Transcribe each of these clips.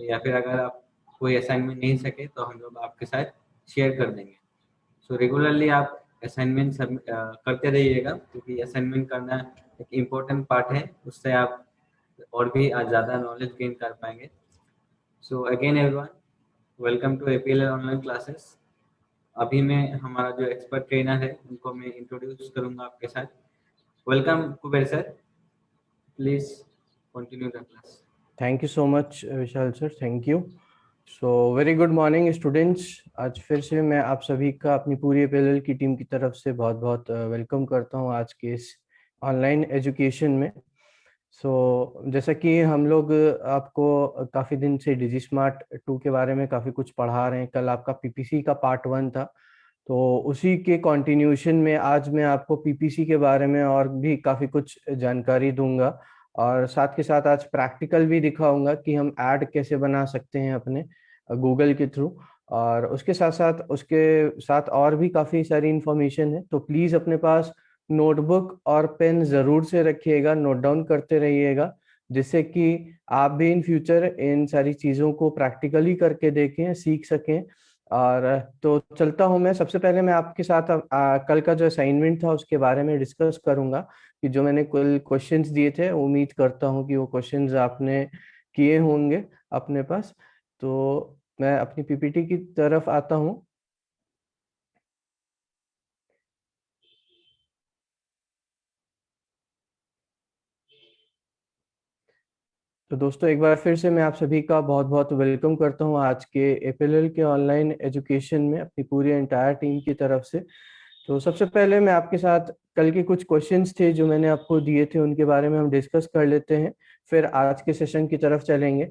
या फिर अगर आप कोई असाइनमेंट नहीं सके तो हम लोग आपके साथ शेयर कर देंगे। सो रेगुलरली आप असाइनमेंट करते रहिएगा, क्योंकि असाइनमेंट करना एक इम्पोर्टेंट पार्ट है, उससे आप और भी ज़्यादा नॉलेज गेन कर पाएंगे। So again everyone, welcome to APL online classes. अभी मैं हमारा जो एक्सपर्ट ट्रेनर है उनको मैं इंट्रोड्यूस करूंगा आपके साथ। Welcome Kuber sir, please continue the class. Thank you so much Vishal sir, thank you. So very good morning students. आज फिर से मैं आप सभी का अपनी पूरी एपीएल की टीम की तरफ से बहुत बहुत वेलकम करता हूं आज के इस ऑनलाइन एजुकेशन में। जैसा कि हम लोग आपको काफ़ी दिन से डिजिस्मार्ट 2 के बारे में काफ़ी कुछ पढ़ा रहे हैं। कल आपका पीपीसी का पार्ट 1 था, तो उसी के कंटिन्यूशन में आज मैं आपको पीपीसी के बारे में और भी काफ़ी कुछ जानकारी दूंगा, और साथ के साथ आज प्रैक्टिकल भी दिखाऊंगा कि हम ऐड कैसे बना सकते हैं अपने गूगल के थ्रू। और उसके साथ और भी काफ़ी सारी इंफॉर्मेशन है, तो प्लीज़ अपने पास नोटबुक और पेन ज़रूर से रखिएगा, नोट डाउन करते रहिएगा, जिससे कि आप भी इन फ्यूचर इन सारी चीज़ों को प्रैक्टिकली करके देखें, सीख सकें। और तो चलता हूँ मैं। सबसे पहले मैं आपके साथ कल का जो असाइनमेंट था उसके बारे में डिस्कस करूंगा, कि जो मैंने कल क्वेश्चंस दिए थे, उम्मीद करता हूँ कि वो क्वेश्चंस आपने किए होंगे अपने पास। तो मैं अपनी पीपीटी की तरफ आता हूँ। तो दोस्तों, एक बार फिर से मैं आप सभी का बहुत बहुत वेलकम करता हूँ आज के एपीएल के ऑनलाइन एजुकेशन में अपनी पूरी एंटायर टीम की तरफ से। तो सबसे पहले मैं आपके साथ कल के कुछ क्वेश्चंस थे जो मैंने आपको दिए थे, उनके बारे में हम डिस्कस कर लेते हैं, फिर आज के सेशन की तरफ चलेंगे।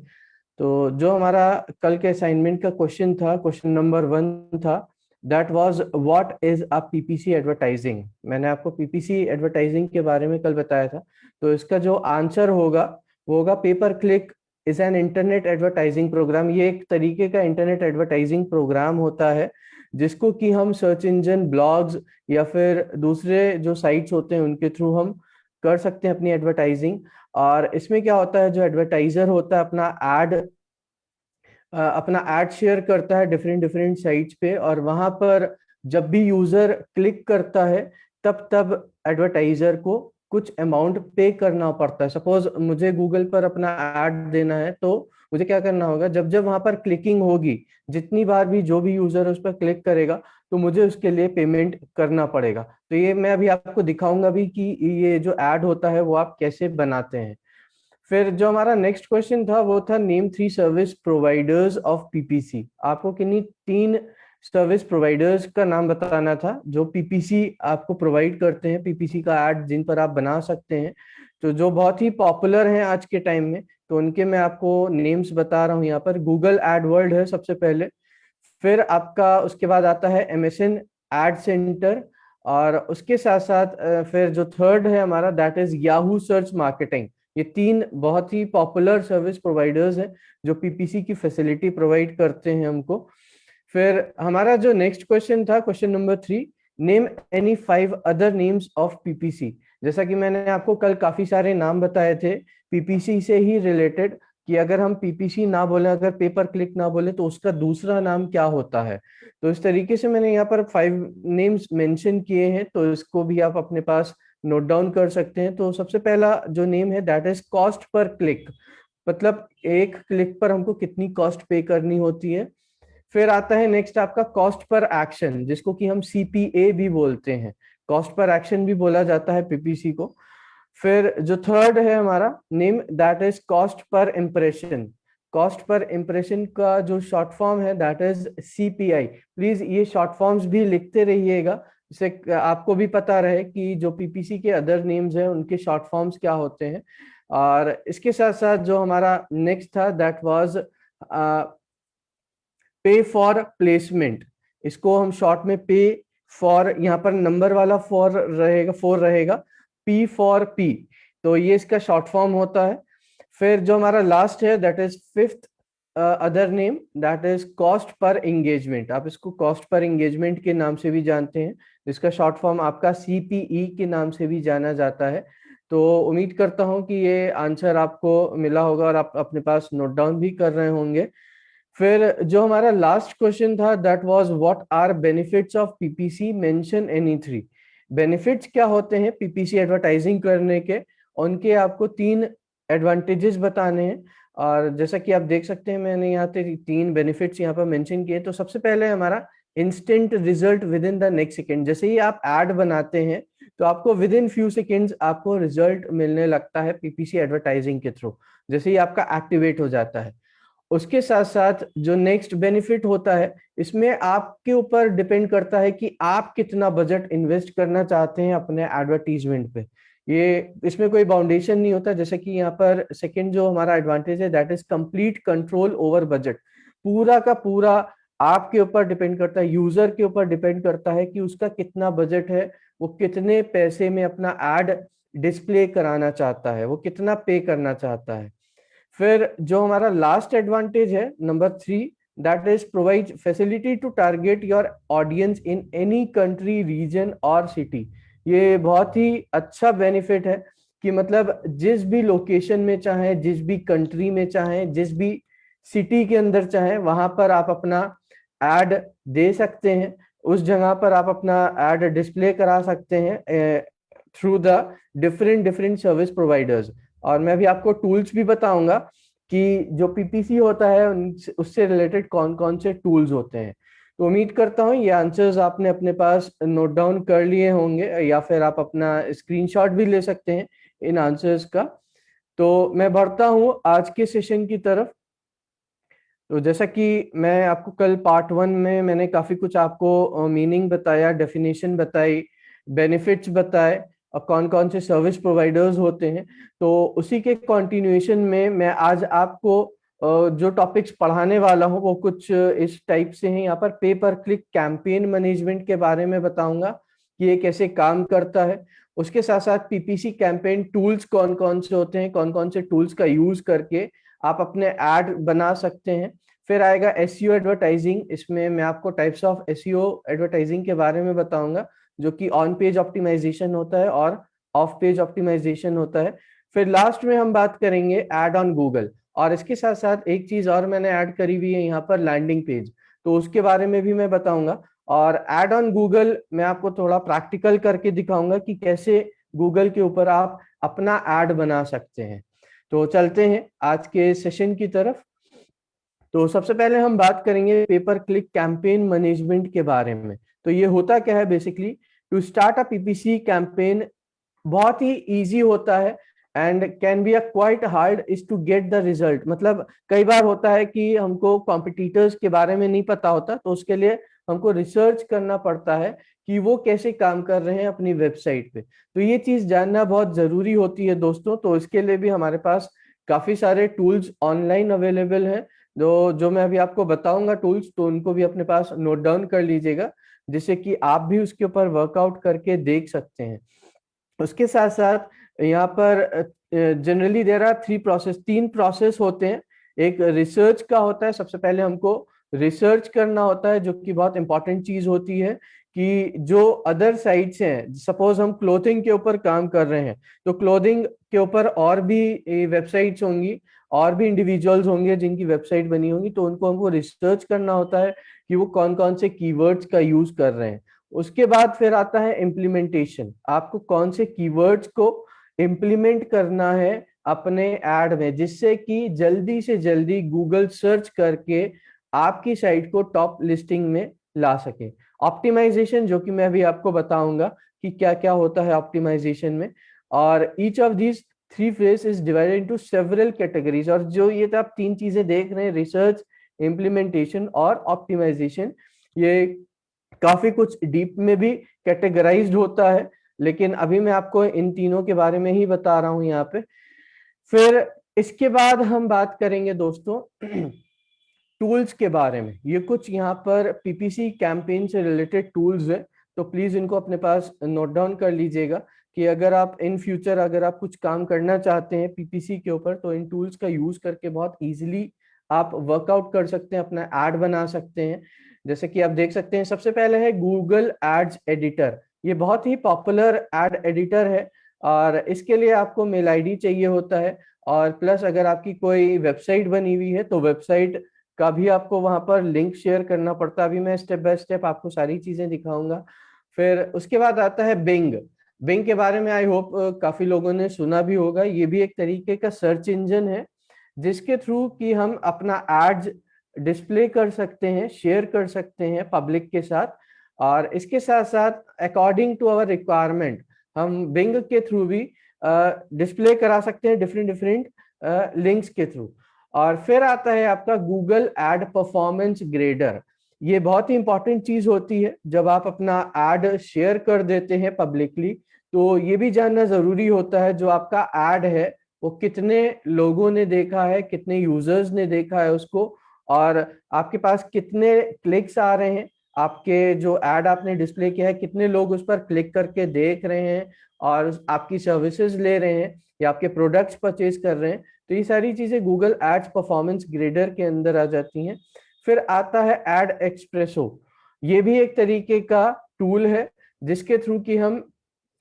तो जो हमारा कल के असाइनमेंट का क्वेश्चन था, क्वेश्चन नंबर 1 था, that was what is a PPC advertising. मैंने आपको पीपीसी एडवर्टाइजिंग के बारे में कल बताया था। तो इसका जो आंसर होगा वो होगा pay per click is an internet advertising programme. ये एक तरीके का इंटरनेट एडवर्टाइजिंग प्रोग्राम होता है जिसको कि हम सर्च इंजन, ब्लॉग्स या फिर दूसरे जो साइट्स होते हैं उनके थ्रू हम कर सकते हैं अपनी एडवर्टाइजिंग। और इसमें क्या होता है, जो एडवर्टाइजर होता है अपना एड शेयर करता है डिफरेंट डिफरेंट साइट्स पे, और वहां पर जब भी यूजर क्लिक करता है तब तब एडवर्टाइजर को कुछ अमाउंट पे करना पड़ता है। सपोज मुझे गूगल पर अपना ऐड देना है, तो मुझे क्या करना होगा, जब जब वहां पर क्लिकिंग होगी, जितनी बार भी जो भी यूजर उस पर क्लिक करेगा, तो मुझे उसके लिए पेमेंट करना पड़ेगा। तो ये मैं अभी आपको दिखाऊंगा भी कि ये जो ऐड होता है वो आप कैसे बनाते हैं। फिर जो हमारा नेक्स्ट क्वेश्चन था वो था name 3 service providers of PPC. आपको किन्हीं 3 सर्विस प्रोवाइडर्स का नाम बताना था जो पीपीसी आपको प्रोवाइड करते हैं, पीपीसी का ऐड जिन पर आप बना सकते हैं, तो जो बहुत ही पॉपुलर हैं आज के टाइम में। तो उनके मैं आपको नेम्स बता रहा हूँ यहाँ पर। गूगल एडवर्ड है सबसे पहले, फिर आपका उसके बाद आता है एमएसएन एड सेंटर, और उसके साथ साथ फिर जो थर्ड है हमारा, that is Yahoo search marketing. ये 3 बहुत ही पॉपुलर सर्विस प्रोवाइडर्स हैं जो पीपीसी की फैसिलिटी प्रोवाइड करते हैं हमको। फिर हमारा जो नेक्स्ट क्वेश्चन था, question number 3, name any 5 other names of PPC. जैसा कि मैंने आपको कल काफी सारे नाम बताए थे पीपीसी से ही रिलेटेड, कि अगर हम पीपीसी ना बोले, अगर पेपर क्लिक ना बोले, तो उसका दूसरा नाम क्या होता है। तो इस तरीके से मैंने यहाँ पर 5 नेम्स मेंशन किए हैं, तो इसको भी आप अपने पास नोट डाउन कर सकते हैं। तो सबसे पहला जो नेम है that is cost per click, मतलब एक क्लिक पर हमको कितनी कॉस्ट पे करनी होती है। फिर आता है नेक्स्ट आपका कॉस्ट पर एक्शन, जिसको कि हम सीपीए भी बोलते हैं, कॉस्ट पर एक्शन भी बोला जाता है पीपीसी को। फिर जो थर्ड है हमारा name, that is cost per impression. Cost per impression का जो शॉर्ट फॉर्म है दैट इज सीपीआई। प्लीज ये शॉर्ट फॉर्म्स भी लिखते रहिएगा, जिससे आपको भी पता रहे कि जो पीपीसी के अदर नेम्स हैं उनके शॉर्ट फॉर्म्स क्या होते हैं। और इसके साथ साथ जो हमारा नेक्स्ट था दैट वाज पे फॉर प्लेसमेंट। इसको हम शॉर्ट में पे फॉर, यहाँ पर नंबर वाला फोर रहेगा, पी फॉर पी, तो ये इसका शॉर्ट फॉर्म होता है। फिर जो हमारा लास्ट है that is fifth other name, that is cost per engagement. आप इसको कॉस्ट पर एंगेजमेंट के नाम से भी जानते हैं, जिसका शॉर्ट फॉर्म आपका सीपीई के नाम से भी जाना जाता है। तो उम्मीद करता हूँ कि ये आंसर आपको मिला होगा और आप अपने पास नोट डाउन भी कर रहे होंगे। फिर जो हमारा लास्ट क्वेश्चन था that was what are benefits of PPC, mention any three. Benefits क्या होते हैं पीपीसी एडवर्टाइजिंग करने के, उनके आपको 3 एडवांटेजेस बताने हैं। और जैसा कि आप देख सकते हैं मैंने यहाँ पे 3 बेनिफिट्स यहाँ पर मेंशन किए। तो सबसे पहले हमारा instant result with in the next second. जैसे ही आप एड बनाते हैं तो आपको विद इन फ्यू सेकेंड्स आपको रिजल्ट मिलने लगता है पीपीसी एडवर्टाइजिंग के थ्रू, जैसे ही आपका एक्टिवेट हो जाता है। उसके साथ साथ जो नेक्स्ट बेनिफिट होता है, इसमें आपके ऊपर डिपेंड करता है कि आप कितना बजट इन्वेस्ट करना चाहते हैं अपने एडवर्टीजमेंट पे। ये इसमें कोई बाउंडेशन नहीं होता। जैसे कि यहाँ पर सेकंड जो हमारा एडवांटेज है that is complete control over budget. पूरा का पूरा आपके ऊपर डिपेंड करता है, यूजर के ऊपर डिपेंड करता है कि उसका कितना बजट है, वो कितने पैसे में अपना एड डिस्प्ले कराना चाहता है, वो कितना पे करना चाहता है। फिर जो हमारा लास्ट एडवांटेज है number 3, that is provide facility to target your audience in any country, region और सिटी। ये बहुत ही अच्छा बेनिफिट है कि मतलब जिस भी लोकेशन में चाहे, जिस भी कंट्री में चाहे, जिस भी सिटी के अंदर चाहे, वहां पर आप अपना एड दे सकते हैं। उस जगह पर आप अपना एड डिस्प्ले करा सकते हैं through the different different service providers. और मैं भी आपको टूल्स भी बताऊंगा कि जो पीपीसी होता है उससे रिलेटेड कौन कौन से टूल्स होते हैं। तो उम्मीद करता हूँ ये आंसर्स आपने अपने पास नोट डाउन कर लिए होंगे, या फिर आप अपना स्क्रीनशॉट भी ले सकते हैं इन आंसर्स का। तो मैं बढ़ता हूँ आज के सेशन की तरफ। तो जैसा कि मैं आपको कल पार्ट 1 में मैंने काफी कुछ आपको मीनिंग बताया, डेफिनेशन बताई, बेनिफिट्स बताए और कौन कौन से सर्विस प्रोवाइडर्स होते हैं। तो उसी के कंटिन्यूएशन में मैं आज आपको जो टॉपिक्स पढ़ाने वाला हूँ वो कुछ इस टाइप से हैं। यहाँ पर पे पर क्लिक कैंपेन मैनेजमेंट के बारे में बताऊंगा कि ये कैसे काम करता है। उसके साथ साथ पीपीसी कैंपेन टूल्स कौन कौन से होते हैं, कौन कौन से टूल्स का यूज करके आप अपने ऐड बना सकते हैं। फिर आएगा एसईओ एडवर्टाइजिंग, इसमें मैं आपको टाइप्स ऑफ एसईओ एडवर्टाइजिंग के बारे में बताऊंगा, जो कि ऑन पेज ऑप्टिमाइजेशन होता है और ऑफ पेज ऑप्टिमाइजेशन होता है। फिर लास्ट में हम बात करेंगे ऐड ऑन गूगल, और इसके साथ साथ एक चीज और मैंने ऐड करी हुई है यहाँ पर, लैंडिंग पेज, तो उसके बारे में भी मैं बताऊंगा। और ऐड ऑन गूगल मैं आपको थोड़ा प्रैक्टिकल करके दिखाऊंगा कि कैसे गूगल के ऊपर आप अपना ऐड बना सकते हैं। तो चलते हैं आज के सेशन की तरफ। तो सबसे पहले हम बात करेंगे पेपर क्लिक कैंपेन मैनेजमेंट के बारे में। तो ये होता क्या है basically, to start a PPC campaign बहुत ही इजी होता है and can be a quite hard is to get the result. मतलब कई बार होता है कि हमको कॉम्पिटिटर्स के बारे में नहीं पता होता, तो उसके लिए हमको रिसर्च करना पड़ता है कि वो कैसे काम कर रहे हैं अपनी वेबसाइट पे। तो ये चीज जानना बहुत जरूरी होती है दोस्तों। तो इसके लिए भी हमारे पास काफी सारे टूल्स ऑनलाइन अवेलेबल हैं, जो मैं अभी आपको बताऊंगा टूल्स, तो उनको भी अपने पास नोट डाउन कर लीजिएगा, जिससे कि आप भी उसके ऊपर वर्कआउट करके देख सकते हैं। उसके साथ साथ यहाँ पर जनरली देयर आर 3 प्रोसेस होते हैं। एक रिसर्च का होता है, सबसे पहले हमको रिसर्च करना होता है, जो कि बहुत इंपॉर्टेंट चीज होती है कि जो अदर साइट्स हैं, सपोज हम क्लोथिंग के ऊपर काम कर रहे हैं, तो क्लोथिंग के ऊपर और भी वेबसाइट्स होंगी, और भी इंडिविजुअल्स होंगे जिनकी वेबसाइट बनी होगी, तो उनको हमको रिसर्च करना होता है कि वो कौन कौन से कीवर्ड्स का यूज कर रहे हैं। उसके बाद फिर आता है इम्प्लीमेंटेशन, आपको कौन से कीवर्ड्स को इम्प्लीमेंट करना है अपने ऐड में, जिससे कि जल्दी से जल्दी गूगल सर्च करके आपकी साइट को टॉप लिस्टिंग में ला सके। ऑप्टिमाइजेशन, जो कि मैं अभी आपको बताऊंगा कि क्या क्या होता है ऑप्टिमाइजेशन में। और each of these 3 phase is divided into several categories. और जो ये तो आप 3 चीजें देख रहे हैं, रिसर्च, इम्प्लीमेंटेशन और ऑप्टिमाइजेशन, ये काफी कुछ डीप में भी कैटेगराइज्ड होता है, लेकिन अभी मैं आपको इन तीनों के बारे में ही बता रहा हूं यहाँ पे। फिर इसके बाद हम बात करेंगे दोस्तों टूल्स के बारे में। ये कुछ यहाँ पर पीपीसी कैंपेन से रिलेटेड टूल्स हैं, तो प्लीज इनको अपने पास नोट डाउन कर लीजिएगा कि अगर आप इन फ्यूचर अगर आप कुछ काम करना चाहते हैं पीपीसी के ऊपर, तो इन टूल्स का यूज करके बहुत इजीली आप वर्कआउट कर सकते हैं, अपना ऐड बना सकते हैं। जैसे कि आप देख सकते हैं, सबसे पहले है गूगल एड्स एडिटर। ये बहुत ही पॉपुलर एड एडिटर है। और इसके लिए आपको मेल आईडी चाहिए होता है, और प्लस अगर आपकी कोई वेबसाइट बनी हुई है तो वेबसाइट का भी आपको वहां पर लिंक शेयर करना पड़ता है। अभी मैं स्टेप बाय स्टेप आपको सारी चीजें दिखाऊंगा। फिर उसके बाद आता है बिंग। बिंग के बारे में आई होप काफी लोगों ने सुना भी होगा। ये भी एक तरीके का सर्च इंजन है जिसके थ्रू कि हम अपना एड्स डिस्प्ले कर सकते हैं, शेयर कर सकते हैं पब्लिक के साथ। और इसके साथ साथ अकॉर्डिंग टू आवर रिक्वायरमेंट हम बिंग के थ्रू भी डिस्प्ले करा सकते हैं डिफरेंट डिफरेंट लिंक्स के थ्रू। और फिर आता है आपका गूगल एड परफॉर्मेंस ग्रेडर। ये बहुत ही इंपॉर्टेंट चीज होती है जब आप अपना एड शेयर कर देते हैं पब्लिकली, तो ये भी जानना जरूरी होता है जो आपका एड है वो कितने लोगों ने देखा है, कितने यूजर्स ने देखा है उसको, और आपके पास कितने क्लिक्स आ रहे हैं, आपके जो एड आपने डिस्प्ले किया है कितने लोग उस पर क्लिक करके देख रहे हैं और आपकी सर्विसेज ले रहे हैं या आपके प्रोडक्ट्स परचेज कर रहे हैं। तो ये सारी चीजें गूगल एड्स परफॉर्मेंस ग्रेडर के अंदर आ जाती हैं। फिर आता है एड एक्सप्रेसो। ये भी एक तरीके का टूल है जिसके थ्रू कि हम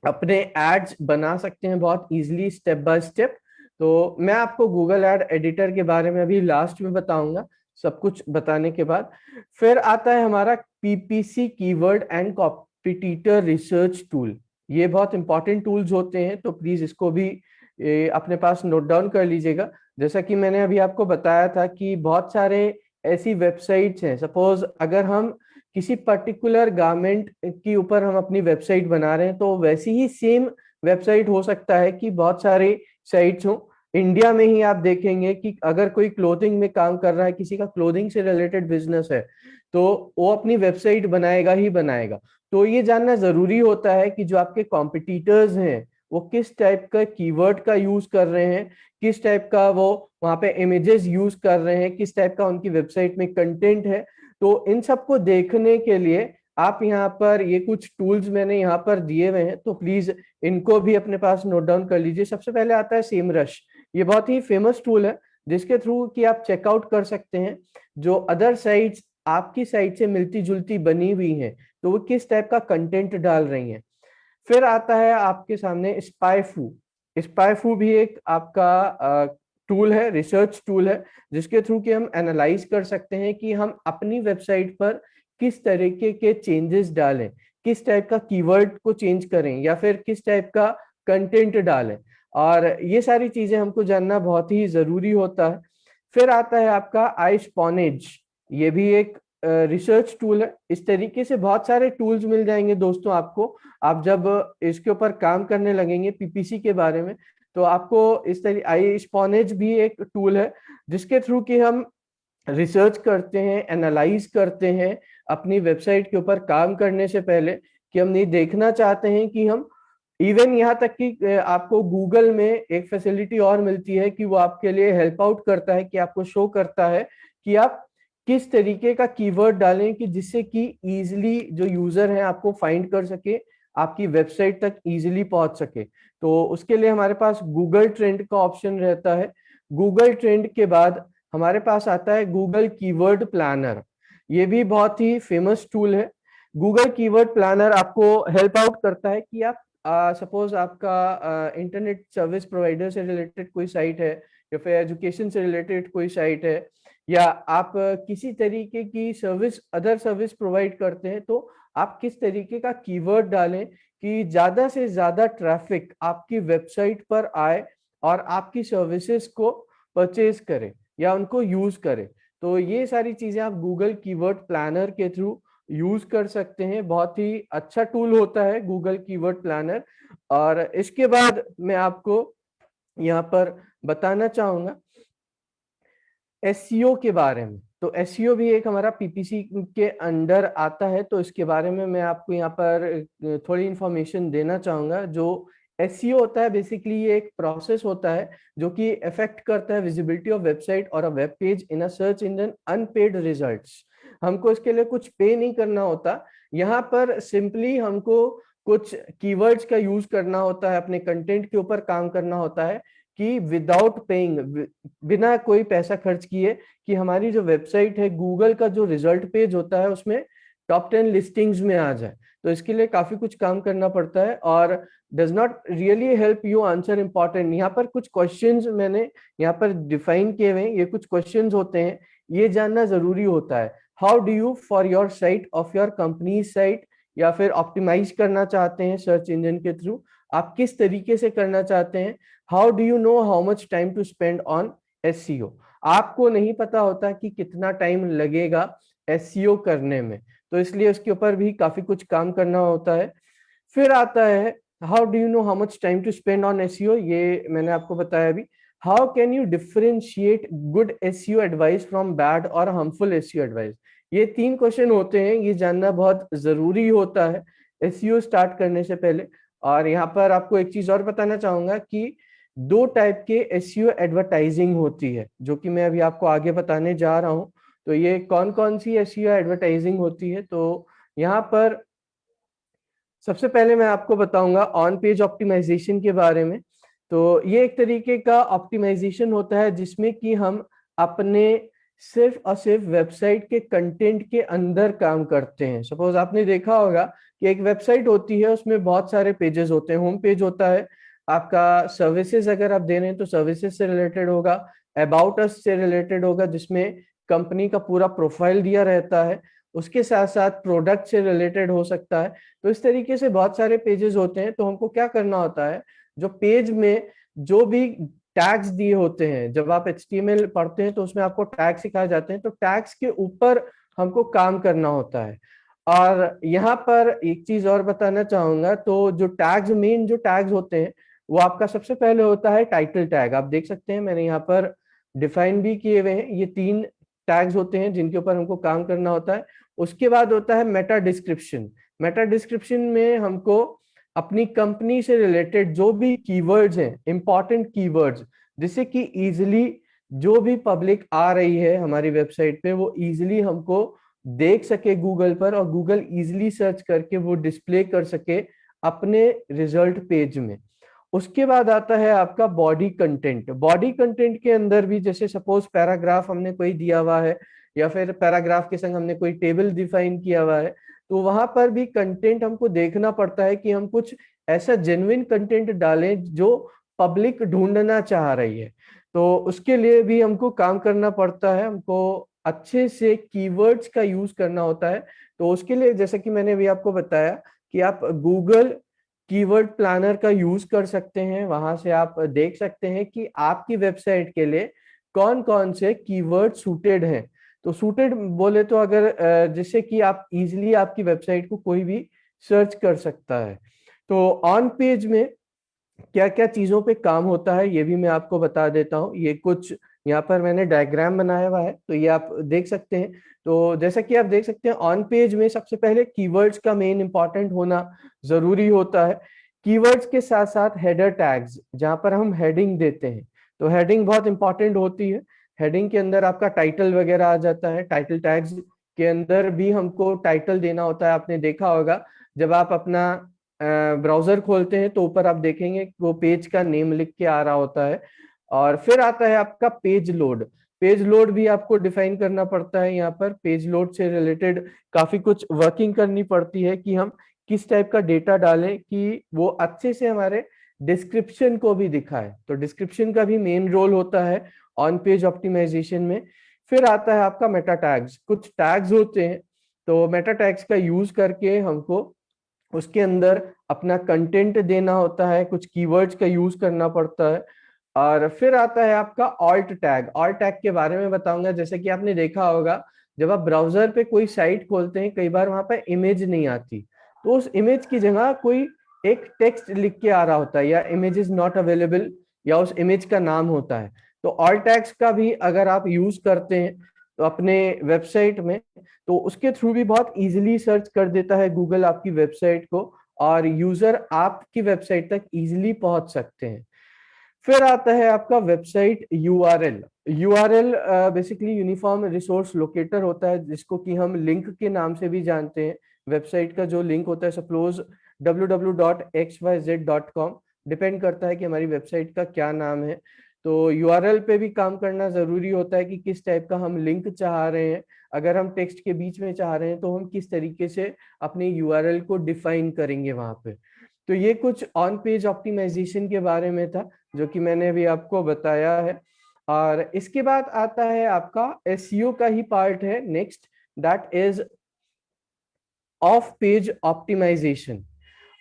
अपने एड्स बना सकते हैं बहुत इजीली स्टेप बाय स्टेप। तो मैं आपको गूगल एड एडिटर के बारे में अभी लास्ट में बताऊंगा, सब कुछ बताने के बाद। फिर आता है हमारा PPC keyword and competitor research tool. ये बहुत इंपॉर्टेंट टूल्स होते हैं, तो प्लीज इसको भी अपने पास नोट डाउन कर लीजिएगा। जैसा कि मैंने अभी आपको बताया था कि बहुत सारे ऐसी वेबसाइट्स हैं, सपोज अगर हम किसी पर्टिकुलर गारमेंट के ऊपर हम अपनी वेबसाइट बना रहे हैं तो वैसी ही सेम वेबसाइट हो सकता है कि बहुत सारे साइट्स हो। इंडिया में ही आप देखेंगे कि अगर कोई क्लोथिंग में काम कर रहा है, किसी का क्लोथिंग से रिलेटेड बिजनेस है, तो वो अपनी वेबसाइट बनाएगा ही बनाएगा। तो ये जानना जरूरी होता है कि जो आपके कॉम्पिटिटर्स हैं वो किस टाइप का कीवर्ड का यूज कर रहे हैं, किस टाइप का वो वहां पे इमेजेस यूज कर रहे हैं, किस टाइप का उनकी वेबसाइट में कंटेंट है। तो इन सबको देखने के लिए आप यहाँ पर ये कुछ टूल्स मैंने यहाँ पर दिए हुए हैं, तो प्लीज इनको भी अपने पास नोट डाउन कर लीजिए। सबसे पहले आता है सेमरश। ये बहुत ही फेमस टूल है जिसके थ्रू कि आप चेकआउट कर सकते हैं जो अदर साइट्स आपकी साइट से मिलती जुलती बनी हुई हैं तो वो किस टाइप का कंटेंट डाल रही हैं। फिर आता है आपके सामने स्पाइफू। स्पाइफू भी एक आपका टूल है, रिसर्च टूल है, जिसके थ्रू कि हम एनालाइज कर सकते हैं कि हम अपनी वेबसाइट पर किस तरीके के चेंजेस डालें, किस टाइप का कीवर्ड को चेंज करें या फिर किस टाइप का कंटेंट डालें। और ये सारी चीजें हमको जानना बहुत ही जरूरी होता है। फिर आता है आपका आईस्पॉनेज। ये भी एक रिसर्च टूल है। इस तरीके से बहुत सारे टूल्स मिल जाएंगे दोस्तों आपको। आप जब इसके ऊपर काम करने लगेंगे पीपीसी के बारे में तो आपको इस तरीके आईस्पॉनेज भी एक टूल है जिसके थ्रू कि हम रिसर्च करते हैं, एनालाइज करते हैं अपनी वेबसाइट के ऊपर काम करने से पहले, कि हम नहीं देखना चाहते हैं कि हम इवन यहाँ तक कि आपको गूगल में एक फैसिलिटी और मिलती है कि वो आपके लिए हेल्प आउट करता है, कि आपको शो करता है कि आप किस तरीके का कीवर्ड डालें कि जिससे कि इजीली जो यूजर है आपको फाइंड कर सके, आपकी वेबसाइट तक इजीली पहुंच सके। तो उसके लिए हमारे पास गूगल ट्रेंड का ऑप्शन रहता है। गूगल ट्रेंड के बाद हमारे पास आता है गूगल कीवर्ड प्लानर। ये भी बहुत ही फेमस टूल है। गूगल कीवर्ड प्लानर आपको हेल्प आउट करता है कि आप सपोज आपका इंटरनेट सर्विस प्रोवाइडर से रिलेटेड कोई साइट है या फिर एजुकेशन से रिलेटेड कोई साइट है, या आप किसी तरीके की सर्विस अदर सर्विस प्रोवाइड करते हैं, तो आप किस तरीके का कीवर्ड डालें कि ज्यादा से ज्यादा ट्रैफिक आपकी वेबसाइट पर आए और आपकी सर्विसेज को परचेज करे या उनको यूज करे। तो ये सारी चीजें आप गूगल कीवर्ड प्लानर के थ्रू यूज कर सकते हैं। बहुत ही अच्छा टूल होता है गूगल कीवर्ड प्लानर। और इसके बाद मैं आपको यहाँ पर बताना चाहूंगा एसईओ के बारे में। तो एसईओ भी एक हमारा पीपीसी के अंडर आता है, तो इसके बारे में मैं आपको यहाँ पर थोड़ी इंफॉर्मेशन देना चाहूंगा। जो एसईओ होता है बेसिकली ये एक प्रोसेस होता है जो कि इफेक्ट करता है विजिबिलिटी ऑफ वेबसाइट और a web page in a search engine unpaid results. हमको इसके लिए कुछ पे नहीं करना होता, यहाँ पर सिंपली हमको कुछ कीवर्ड्स का यूज करना होता है, अपने कंटेंट के ऊपर काम करना होता है कि विदाउट पेइंग, बिना कोई पैसा खर्च किए, कि हमारी जो वेबसाइट है गूगल का जो रिजल्ट पेज होता है उसमें टॉप 10 लिस्टिंग्स में आ जाए। तो इसके लिए काफी कुछ काम करना पड़ता है और does not really help you answer important. यहाँ पर कुछ क्वेश्चंस मैंने यहाँ पर डिफाइन किए हुए हैं, ये कुछ क्वेश्चंस होते हैं, ये जानना जरूरी होता है। How do you for your site of your company site, या फिर ऑप्टिमाइज करना चाहते हैं सर्च इंजन के थ्रू, आप किस तरीके से करना चाहते हैं। How do you know how much time to spend on SEO, आपको नहीं पता होता कि कितना टाइम लगेगा एसईओ करने में, तो इसलिए उसके ऊपर भी काफी कुछ काम करना होता है। फिर आता है how do you know how much time to spend on SEO, ये मैंने आपको बताया अभी। How can you differentiate good SEO advice from bad और हार्मफुल एसईओ एडवाइस, ये 3 क्वेश्चन होते हैं, ये जानना बहुत जरूरी होता है एसईओ स्टार्ट करने से पहले। और यहाँ पर आपको एक चीज और बताना चाहूंगा कि 2 टाइप के एसईओ एडवर्टाइजिंग होती है, जो कि मैं अभी आपको आगे बताने जा रहा हूँ। तो ये कौन कौन सी एसईओ एडवर्टाइजिंग होती है, तो यहाँ पर सबसे पहले मैं आपको बताऊंगा ऑन पेज ऑप्टिमाइजेशन के बारे में। तो ये एक तरीके का ऑप्टिमाइजेशन होता है जिसमें कि हम अपने सिर्फ और सिर्फ वेबसाइट के कंटेंट के अंदर काम करते हैं। सपोज आपने देखा होगा कि एक वेबसाइट होती है, उसमें बहुत सारे पेजेस होते हैं। होम पेज होता है आपका, सर्विसेज अगर आप दे रहे हैं तो सर्विसेज से रिलेटेड होगा, अबाउट अस से रिलेटेड होगा जिसमें कंपनी का पूरा प्रोफाइल दिया रहता है, उसके साथ साथ प्रोडक्ट से रिलेटेड हो सकता है। तो इस तरीके से बहुत सारे पेजेस होते हैं। तो हमको क्या करना होता है, जो पेज में जो भी टैग्स दिए होते हैं, जब आप HTML पढ़ते हैं तो उसमें आपको टैग सिखाए जाते हैं, तो टैग्स के ऊपर हमको काम करना होता है। और यहाँ पर एक चीज और बताना चाहूंगा, तो जो टैग्स, मेन जो टैग्स होते हैं, वो आपका सबसे पहले होता है टाइटल टैग। आप देख सकते हैं मैंने यहाँ पर डिफाइन भी किए हुए हैं, ये 3 टैग्स होते हैं जिनके ऊपर हमको काम करना होता है। उसके बाद होता है मेटा डिस्क्रिप्शन। मेटा डिस्क्रिप्शन में हमको अपनी कंपनी से रिलेटेड जो भी कीवर्ड्स हैं, इंपॉर्टेंट कीवर्ड्स, जिससे कि इजीली जो भी पब्लिक आ रही है हमारी वेबसाइट पे, वो इजीली हमको देख सके गूगल पर, और गूगल इजीली सर्च करके वो डिस्प्ले कर सके अपने रिजल्ट पेज में। उसके बाद आता है आपका बॉडी कंटेंट। बॉडी कंटेंट के अंदर भी जैसे सपोज पैराग्राफ हमने कोई दिया हुआ है, या फिर पैराग्राफ के संग हमने कोई टेबल डिफाइन किया हुआ है, तो वहां पर भी कंटेंट हमको देखना पड़ता है कि हम कुछ ऐसा जेन्युइन कंटेंट डालें जो पब्लिक ढूंढना चाह रही है। तो उसके लिए भी हमको काम करना पड़ता है, हमको अच्छे से कीवर्ड्स का यूज करना होता है। तो उसके लिए जैसे कि मैंने भी आपको बताया कि आप गूगल कीवर्ड प्लानर का यूज कर सकते हैं, वहां से आप देख सकते हैं कि आपकी वेबसाइट के लिए कौन कौन से कीवर्ड सूटेड हैं। तो सूटेड बोले तो अगर जिससे कि आप इजीली आपकी वेबसाइट को कोई भी सर्च कर सकता है। तो ऑन पेज में क्या क्या चीजों पे काम होता है ये भी मैं आपको बता देता हूँ। ये कुछ यहाँ पर मैंने डायग्राम बनाया हुआ है, तो ये आप देख सकते हैं। तो जैसा कि आप देख सकते हैं ऑन पेज में सबसे पहले कीवर्ड्स का मेन इंपॉर्टेंट होना जरूरी होता है। कीवर्ड्स के साथ साथ हेडर टैग्स, जहां पर हम हेडिंग देते हैं, तो हेडिंग बहुत इंपॉर्टेंट होती है। हेडिंग के अंदर आपका टाइटल वगैरह आ जाता है। टाइटल टैग्स के अंदर भी हमको टाइटल देना होता है। आपने देखा होगा जब आप अपना ब्राउजर खोलते हैं तो ऊपर आप देखेंगे वो पेज का नेम लिख के आ रहा होता है। और फिर आता है आपका पेज लोड। पेज लोड भी आपको डिफाइन करना पड़ता है। यहाँ पर पेज लोड से रिलेटेड काफी कुछ वर्किंग करनी पड़ती है कि हम किस टाइप का डेटा डालें कि वो अच्छे से हमारे डिस्क्रिप्शन को भी दिखाए। तो डिस्क्रिप्शन का भी मेन रोल होता है ऑन पेज ऑप्टिमाइजेशन में। फिर आता है आपका मेटा टैग्स। कुछ टैग्स होते हैं, तो मेटा टैग्स का यूज करके हमको उसके अंदर अपना कंटेंट देना होता है, कुछ कीवर्ड्स का यूज करना पड़ता है। और फिर आता है आपका ऑल्ट टैग। ऑल्ट टैग के बारे में बताऊंगा। जैसे कि आपने देखा होगा जब आप ब्राउजर पे कोई साइट खोलते हैं, कई बार वहां पर इमेज नहीं आती, तो उस इमेज की जगह कोई एक टेक्स्ट लिख के आ रहा होता है, या इमेज इज नॉट अवेलेबल, या उस इमेज का नाम होता है। तो ऑल्ट टैग्स का भी अगर आप यूज करते हैं तो अपने वेबसाइट में, तो उसके थ्रू भी बहुत इजीली सर्च कर देता है गूगल आपकी वेबसाइट को, और यूजर आपकी वेबसाइट तक इजीली पहुंच सकते हैं। फिर आता है आपका website URL. URL basically uniform resource locator होता है, जिसको कि हम लिंक के नाम से भी जानते हैं। वेबसाइट का जो लिंक होता है, सपोज www.xyz.com, डिपेंड करता है कि हमारी वेबसाइट का क्या नाम है। तो यूआरएल पे भी काम करना जरूरी होता है कि किस टाइप का हम लिंक चाह रहे हैं। अगर हम टेक्स्ट के बीच में चाह रहे हैं तो हम किस तरीके से अपने यूआरएल को डिफाइन करेंगे वहां पे। तो ये कुछ ऑन पेज ऑप्टिमाइजेशन के बारे में था जो कि मैंने अभी आपको बताया है। और इसके बाद आता है आपका एसईओ का ही पार्ट है next, that is off page optimisation.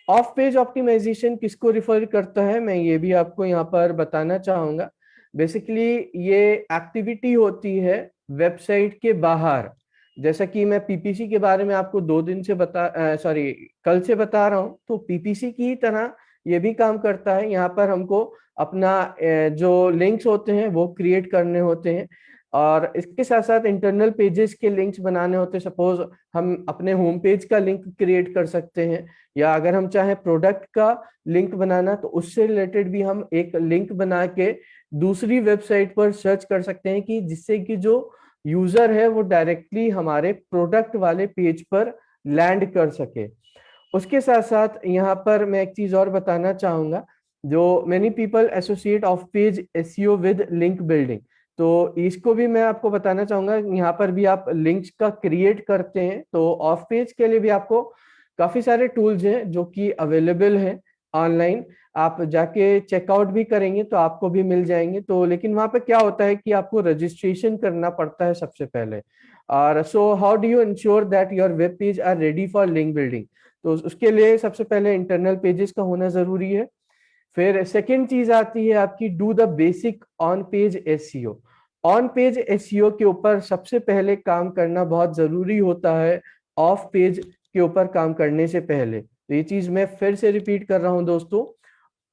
Off page optimisation किसको रिफर करता है, मैं ये भी आपको यहाँ पर बताना चाहूंगा। बेसिकली ये एक्टिविटी होती है वेबसाइट के बाहर। जैसा कि मैं पीपीसी के बारे में आपको 2 दिन से कल से बता रहा हूँ, तो पीपीसी की ही तरह ये भी काम करता है। यहाँ पर हमको अपना जो लिंक्स होते हैं वो क्रिएट करने होते हैं, और इसके साथ साथ इंटरनल पेजेस के लिंक्स बनाने होते हैं। सपोज हम अपने होम पेज का लिंक क्रिएट कर सकते हैं, या अगर हम चाहें प्रोडक्ट का लिंक बनाना तो उससे रिलेटेड भी हम एक लिंक बना के दूसरी वेबसाइट पर सर्च कर सकते हैं, कि जिससे कि जो यूजर है वो डायरेक्टली हमारे प्रोडक्ट वाले पेज पर लैंड कर सके। उसके साथ साथ यहाँ पर मैं एक चीज और बताना चाहूंगा, जो many people associate of page SEO with link building, तो इसको भी मैं आपको बताना चाहूंगा। यहाँ पर भी आप लिंक्स का क्रिएट करते हैं तो ऑफ पेज के लिए भी आपको काफी सारे टूल्स हैं जो कि अवेलेबल हैं ऑनलाइन। आप जाके चेकआउट भी करेंगे तो आपको भी मिल जाएंगे। तो लेकिन वहां पे क्या होता है कि आपको रजिस्ट्रेशन करना पड़ता है सबसे पहले। और so how do you ensure that your web page are ready for link building, तो उसके लिए सबसे पहले इंटरनल पेजेस का होना जरूरी है। फिर सेकेंड चीज आती है आपकी do the basic on page SEO. On page SEO के ऊपर सबसे पहले काम करना बहुत जरूरी होता है ऑफ पेज के ऊपर काम करने से पहले। तो ये चीज मैं फिर से रिपीट कर रहा हूं दोस्तों,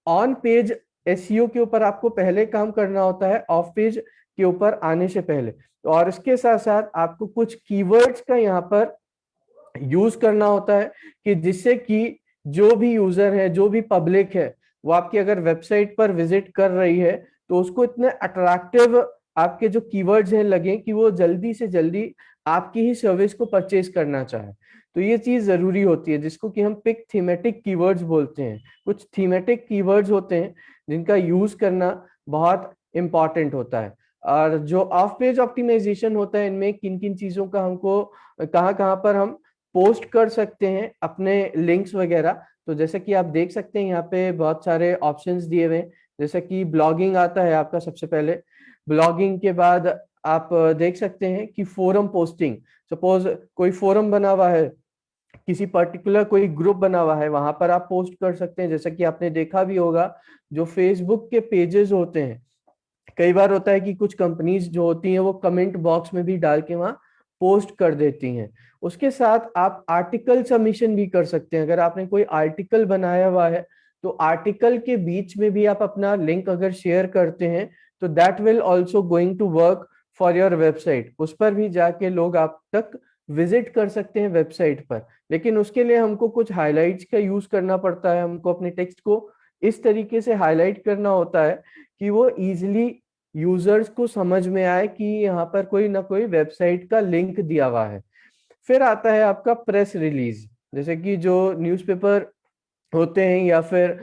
ऑन पेज एसईओ के ऊपर आपको पहले काम करना होता है ऑफ पेज के ऊपर आने से पहले। और इसके साथ साथ आपको कुछ कीवर्ड्स का यहाँ पर यूज करना होता है, कि जिससे कि जो भी यूजर है, जो भी पब्लिक है, वो आपकी अगर वेबसाइट पर विजिट कर रही है तो उसको इतने अट्रैक्टिव आपके जो कीवर्ड्स हैं लगे कि वो जल्दी से जल्दी आपकी ही सर्विस को परचेज करना चाहे। तो ये चीज जरूरी होती है, जिसको कि हम पिक थीमेटिक कीवर्ड्स बोलते हैं। कुछ थीमेटिक कीवर्ड्स होते हैं जिनका यूज करना बहुत इंपॉर्टेंट होता है। और जो ऑफ पेज ऑप्टिमाइजेशन होता है, इनमें किन किन चीजों का हमको कहाँ कहाँ पर हम पोस्ट कर सकते हैं अपने लिंक्स वगैरह। तो जैसे कि आप देख सकते हैं यहाँ पे बहुत सारे ऑप्शंस दिए हुए हैं। जैसे कि ब्लॉगिंग आता है आपका सबसे पहले। ब्लॉगिंग के बाद आप देख सकते हैं कि फोरम पोस्टिंग। सपोज कोई फोरम बना हुआ है, किसी पर्टिकुलर कोई ग्रुप बना हुआ है, वहां पर आप पोस्ट कर सकते हैं। जैसा कि आपने देखा भी होगा, जो फेसबुक के पेजेस होते हैं, कई बार होता है कि कुछ कंपनीज जो होती हैं वो कमेंट बॉक्स में भी डाल के वहां पोस्ट कर देती हैं। उसके साथ आप आर्टिकल सबमिशन भी कर सकते हैं। अगर आपने कोई आर्टिकल बनाया हुआ है तो आर्टिकल के बीच में भी आप अपना लिंक अगर शेयर करते हैं तो that will also going to work for your website. उस पर भी जाके लोग आप तक विजिट कर सकते हैं वेबसाइट पर। लेकिन उसके लिए हमको कुछ हाइलाइट्स का यूज करना पड़ता है। हमको अपने टेक्स्ट को इस तरीके से हाईलाइट करना होता है कि वो इजिली यूजर्स को समझ में आए कि यहाँ पर कोई ना कोई वेबसाइट का लिंक दिया हुआ है। फिर आता है आपका प्रेस रिलीज। जैसे कि जो न्यूज़पेपर होते हैं या फिर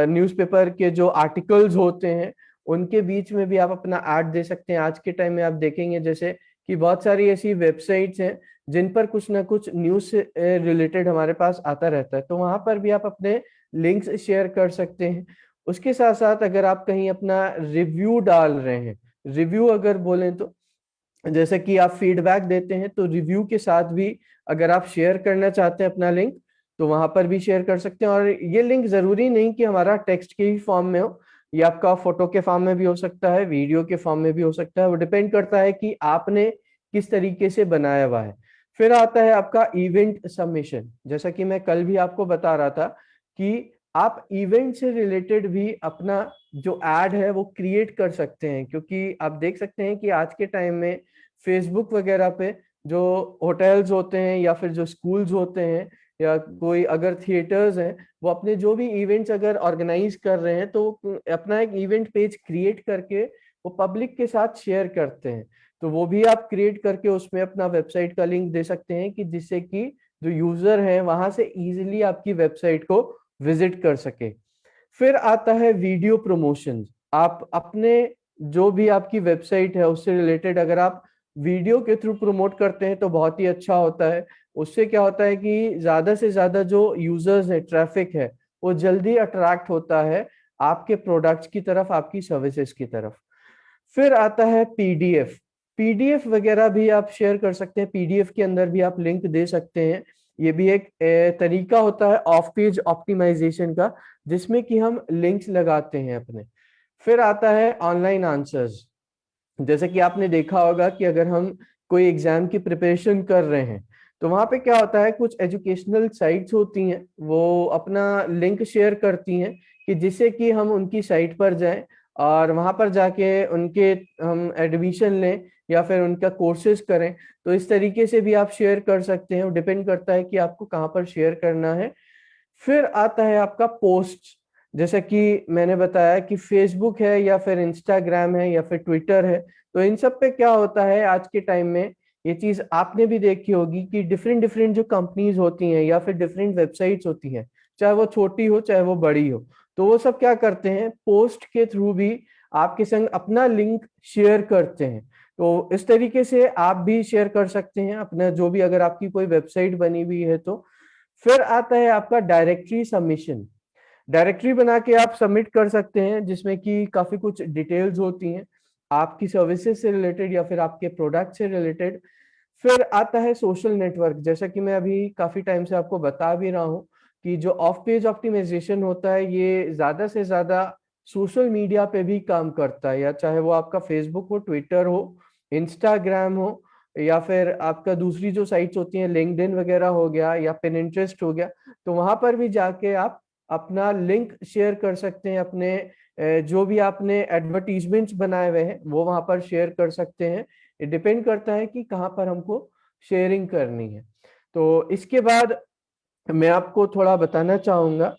न्यूज़पेपर के जो आर्टिकल्स होते हैं, उनके बीच में भी आप अपना ऐड दे सकते हैं। आज के टाइम में आप देखेंगे जैसे कि बहुत सारी ऐसी वेबसाइट्स हैं जिन पर कुछ ना कुछ न्यूज से रिलेटेड हमारे पास आता रहता है, तो वहां पर भी आप अपने लिंक्स शेयर कर सकते हैं। उसके साथ साथ अगर आप कहीं अपना रिव्यू डाल रहे हैं, रिव्यू अगर बोलें तो जैसे कि आप फीडबैक देते हैं, तो रिव्यू के साथ भी अगर आप शेयर करना चाहते हैं अपना लिंक, तो वहां पर भी शेयर कर सकते हैं। और ये लिंक जरूरी नहीं कि हमारा टेक्स्ट के ही फॉर्म में हो, ये आपका फोटो के फॉर्म में भी हो सकता है, वीडियो के फॉर्म में भी हो सकता है। वो डिपेंड करता है कि आपने किस तरीके से बनाया हुआ है। फिर आता है आपका इवेंट सबमिशन। जैसा कि मैं कल भी आपको बता रहा था कि आप इवेंट से रिलेटेड भी अपना जो एड है वो क्रिएट कर सकते हैं, क्योंकि आप देख सकते हैं कि आज के टाइम में फेसबुक वगैरह पे जो होटल्स होते हैं या फिर जो स्कूल्स होते हैं या कोई अगर थिएटर्स हैं, वो अपने जो भी इवेंट्स अगर ऑर्गेनाइज कर रहे हैं तो अपना एक इवेंट पेज क्रिएट करके वो पब्लिक के साथ शेयर करते हैं। तो वो भी आप क्रिएट करके उसमें अपना वेबसाइट का लिंक दे सकते हैं, कि जिससे कि जो यूजर है वहां से इजीली आपकी वेबसाइट को विजिट कर सके। फिर आता है वीडियो प्रमोशन। आप अपने जो भी आपकी वेबसाइट है उससे रिलेटेड अगर आप वीडियो के थ्रू प्रमोट करते हैं तो बहुत ही अच्छा होता है। उससे क्या होता है कि ज्यादा से ज्यादा जो यूजर्स है, ट्रैफिक है, वो जल्दी अट्रैक्ट होता है आपके प्रोडक्ट्स की तरफ, आपकी सर्विसेज की तरफ। फिर आता है पीडीएफ। पीडीएफ वगैरह भी आप शेयर कर सकते हैं, पीडीएफ के अंदर भी आप लिंक दे सकते हैं। ये भी एक तरीका होता है ऑफ पेज ऑप्टिमाइजेशन का, जिसमें कि हम लिंक्स लगाते हैं अपने। फिर आता है ऑनलाइन आंसर्स। जैसे कि आपने देखा होगा कि अगर हम कोई एग्जाम की प्रिपरेशन कर रहे हैं तो वहां पे क्या होता है, कुछ एजुकेशनल साइट्स होती हैं, वो अपना लिंक शेयर करती हैं कि जिससे कि हम उनकी साइट पर जाएं और वहां पर जाके उनके हम एडमिशन लें या फिर उनका कोर्सेज करें। तो इस तरीके से भी आप शेयर कर सकते हैं, डिपेंड करता है कि आपको कहाँ पर शेयर करना है। फिर आता है आपका पोस्ट। जैसे कि मैंने बताया कि फेसबुक है या फिर इंस्टाग्राम है या फिर ट्विटर है, तो इन सब पे क्या होता है आज के टाइम में, ये चीज आपने भी देखी होगी कि डिफरेंट डिफरेंट जो कंपनीज होती हैं या फिर डिफरेंट वेबसाइट्स होती हैं, चाहे वो छोटी हो चाहे वो बड़ी हो, तो वो सब क्या करते हैं, पोस्ट के थ्रू भी आपके संग अपना लिंक शेयर करते हैं। तो इस तरीके से आप भी शेयर कर सकते हैं अपना जो भी, अगर आपकी कोई वेबसाइट बनी हुई है तो। फिर आता है आपका डायरेक्टरी सबमिशन। डायरेक्टरी बना के आप सबमिट कर सकते हैं जिसमें कि काफी कुछ डिटेल्स होती हैं आपकी सर्विसेज से रिलेटेड या फिर आपके प्रोडक्ट से रिलेटेड। फिर आता है सोशल नेटवर्क। जैसा कि मैं अभी काफी टाइम से आपको बता भी रहा हूँ कि जो ऑफ पेज ऑप्टिमाइजेशन होता है ये ज्यादा से ज्यादा सोशल मीडिया पे भी काम करता है, या चाहे वो आपका फेसबुक हो, ट्विटर हो, इंस्टाग्राम हो, या फिर आपका दूसरी जो साइट्स होती हैं, लिंक्डइन वगैरह हो गया या पिनिंटरेस्ट हो गया। तो वहां पर भी जाके आप अपना लिंक शेयर कर सकते हैं, अपने जो भी आपने एडवर्टीजमेंट्स बनाए हुए हैं वो वहां पर शेयर कर सकते हैं। ये डिपेंड करता है कि कहाँ पर हमको शेयरिंग करनी है। तो इसके बाद मैं आपको थोड़ा बताना चाहूंगा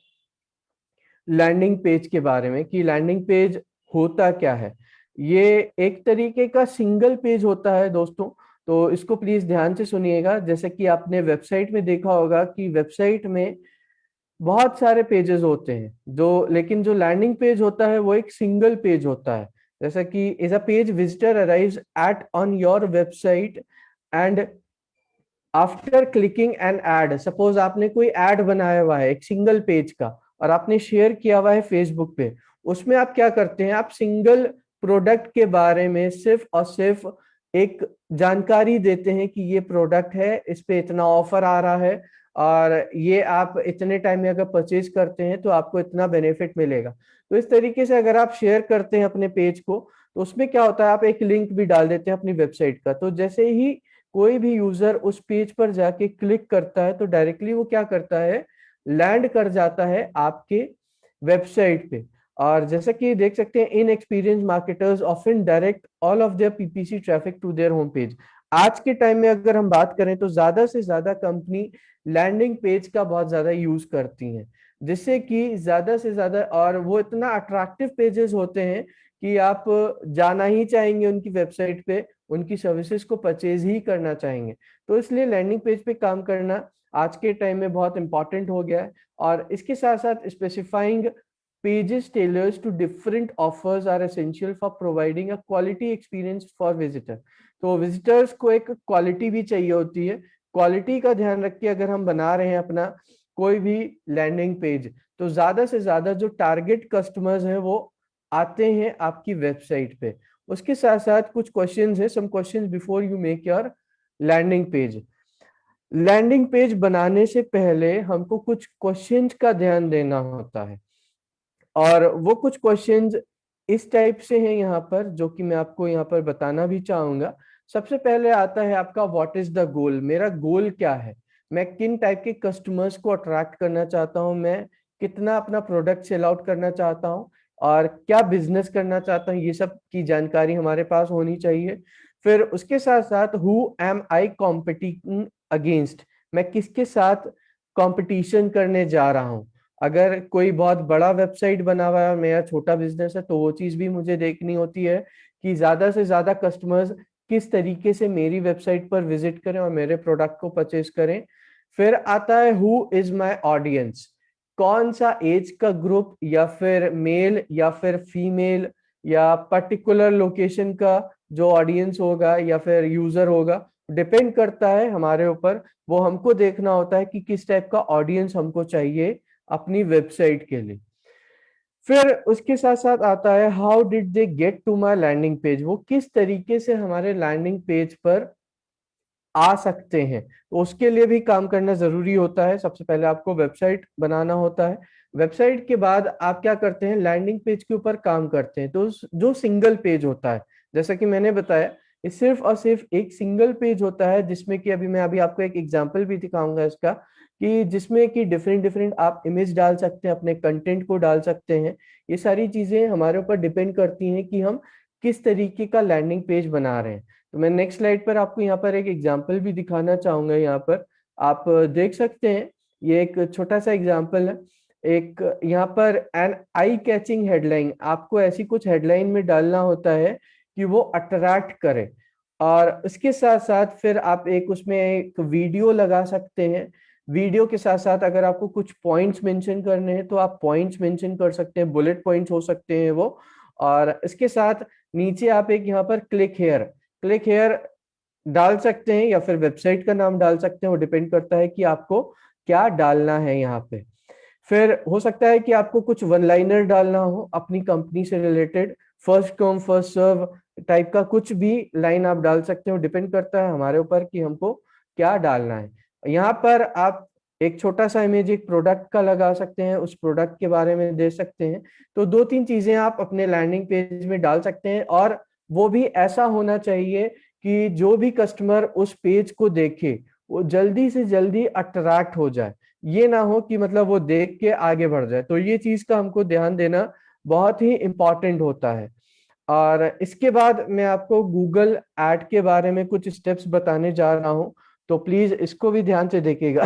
लैंडिंग पेज के बारे में कि लैंडिंग पेज होता क्या है। ये एक तरीके का सिंगल पेज होता है दोस्तों, तो इसको प्लीज ध्यान से सुनिएगा। जैसे कि आपने वेबसाइट में देखा होगा कि वेबसाइट में बहुत सारे पेजेस होते हैं, जो लेकिन जो लैंडिंग पेज होता है वो एक सिंगल पेज होता है। जैसा कि is a page visitor arrives at on your website and after clicking an ad. Suppose आपने कोई एड बनाया हुआ है एक सिंगल पेज का और आपने शेयर किया हुआ है फेसबुक पे, उसमें आप क्या करते हैं, आप सिंगल प्रोडक्ट के बारे में सिर्फ और सिर्फ एक जानकारी देते हैं कि ये प्रोडक्ट है, इस पे इतना ऑफर आ रहा है और ये आप इतने टाइम में अगर परचेज करते हैं तो आपको इतना बेनिफिट मिलेगा। तो इस तरीके से अगर आप शेयर करते हैं अपने पेज को तो उसमें क्या होता है, आप एक लिंक भी डाल देते हैं अपनी वेबसाइट का। तो जैसे ही कोई भी यूजर उस पेज पर जाके क्लिक करता है तो डायरेक्टली वो क्या करता है, लैंड कर जाता है आपके वेबसाइट पे। और जैसा कि देख सकते हैं, in experience marketers often direct all of their PPC traffic to their home page. आज के टाइम में अगर हम बात करें तो ज्यादा से ज्यादा कंपनी लैंडिंग पेज का बहुत ज्यादा यूज करती हैं, जिससे कि ज्यादा से ज्यादा, और वो इतना अट्रैक्टिव पेजेस होते हैं कि आप जाना ही चाहेंगे उनकी वेबसाइट पे, उनकी सर्विसेज को परचेज ही करना चाहेंगे। तो इसलिए लैंडिंग पेज पे काम करना आज के टाइम में बहुत इंपॉर्टेंट हो गया है। और इसके साथ साथ specifying pages tailored to different offers are essential for providing a quality experience for visitor। तो विजिटर्स को एक क्वालिटी भी चाहिए होती है, क्वालिटी का ध्यान रख के अगर हम बना रहे हैं अपना कोई भी लैंडिंग पेज, तो ज्यादा से ज्यादा जो टारगेट कस्टमर्स हैं वो आते हैं आपकी वेबसाइट पे। उसके साथ साथ कुछ क्वेश्चंस है, some questions before you make your landing page. Landing page बनाने से पहले हमको कुछ क्वेश्चंस का ध्यान देना होता है, और वो कुछ क्वेश्चंस इस टाइप से हैं यहाँ पर जो कि मैं आपको यहाँ पर बताना भी चाहूंगा। सबसे पहले आता है आपका व्हाट इज द गोल। मेरा गोल क्या है, मैं किन टाइप के कस्टमर्स को अट्रैक्ट करना चाहता हूँ, मैं कितना अपना प्रोडक्ट सेल आउट करना चाहता हूँ और क्या बिजनेस करना चाहता हूँ, ये सब की जानकारी हमारे पास होनी चाहिए। फिर उसके साथ साथ who am I competing against, मैं किसके साथ कंपटीशन करने जा रहा हूँ। अगर कोई बहुत बड़ा वेबसाइट बना हुआ है और मेरा छोटा बिजनेस है तो वो चीज भी मुझे देखनी होती है कि ज्यादा से ज्यादा कस्टमर्स किस तरीके से मेरी वेबसाइट पर विजिट करें और मेरे प्रोडक्ट को परचेज करें। फिर आता है हु इज माई ऑडियंस, कौन सा एज का ग्रुप या फिर मेल या फिर फीमेल या पर्टिकुलर लोकेशन का जो ऑडियंस होगा या फिर यूजर होगा, डिपेंड करता है हमारे ऊपर। वो हमको देखना होता है कि किस टाइप का ऑडियंस हमको चाहिए अपनी वेबसाइट के लिए। फिर उसके साथ साथ आता है how did they get to my landing page, वो किस तरीके से हमारे लैंडिंग पेज पर आ सकते हैं। तो उसके लिए भी काम करना जरूरी होता है। सबसे पहले आपको वेबसाइट बनाना होता है, वेबसाइट के बाद आप क्या करते हैं, लैंडिंग पेज के ऊपर काम करते हैं। तो जो सिंगल पेज होता है, जैसा कि मैंने बताया, ये सिर्फ और सिर्फ एक सिंगल पेज होता है, जिसमें कि मैं अभी आपको एक एग्जांपल भी दिखाऊंगा इसका, कि जिसमें कि डिफरेंट डिफरेंट आप इमेज डाल सकते हैं, अपने कंटेंट को डाल सकते हैं। ये सारी चीजें हमारे ऊपर डिपेंड करती हैं कि हम किस तरीके का लैंडिंग पेज बना रहे हैं। तो मैं नेक्स्ट स्लाइड पर आपको यहाँ पर एक एग्जांपल भी दिखाना चाहूंगा। यहाँ पर आप देख सकते हैं, ये एक छोटा सा एग्जांपल है। एक यहाँ पर एन आई कैचिंग हेडलाइन, आपको ऐसी कुछ हेडलाइन में डालना होता है कि वो अट्रैक्ट करे। और उसके साथ साथ फिर आप एक उसमें एक वीडियो लगा सकते हैं। वीडियो के साथ साथ अगर आपको कुछ पॉइंट्स मेंशन करने हैं तो आप पॉइंट्स मेंशन कर सकते हैं, बुलेट पॉइंट्स हो सकते हैं वो। और इसके साथ नीचे आप एक यहाँ पर क्लिक हेयर डाल सकते हैं, या फिर वेबसाइट का नाम डाल सकते हैं। वो डिपेंड करता है कि आपको क्या डालना है यहाँ पे। फिर हो सकता है कि आपको कुछ वन लाइनर डालना हो अपनी कंपनी से related, first come first serve type का कुछ भी लाइन आप डाल सकते हो। डिपेंड करता है हमारे ऊपर कि हमको क्या डालना है। यहाँ पर आप एक छोटा सा इमेज एक प्रोडक्ट का लगा सकते हैं, उस प्रोडक्ट के बारे में दे सकते हैं। तो दो तीन चीजें आप अपने लैंडिंग पेज में डाल सकते हैं, और वो भी ऐसा होना चाहिए कि जो भी कस्टमर उस पेज को देखे वो जल्दी से जल्दी अट्रैक्ट हो जाए। ये ना हो कि मतलब वो देख के आगे बढ़ जाए। तो ये चीज का हमको ध्यान देना बहुत ही इंपॉर्टेंट होता है। और इसके बाद मैं आपको गूगल एड के बारे में कुछ स्टेप्स बताने जा रहा हूं, तो प्लीज इसको भी ध्यान से देखिएगा।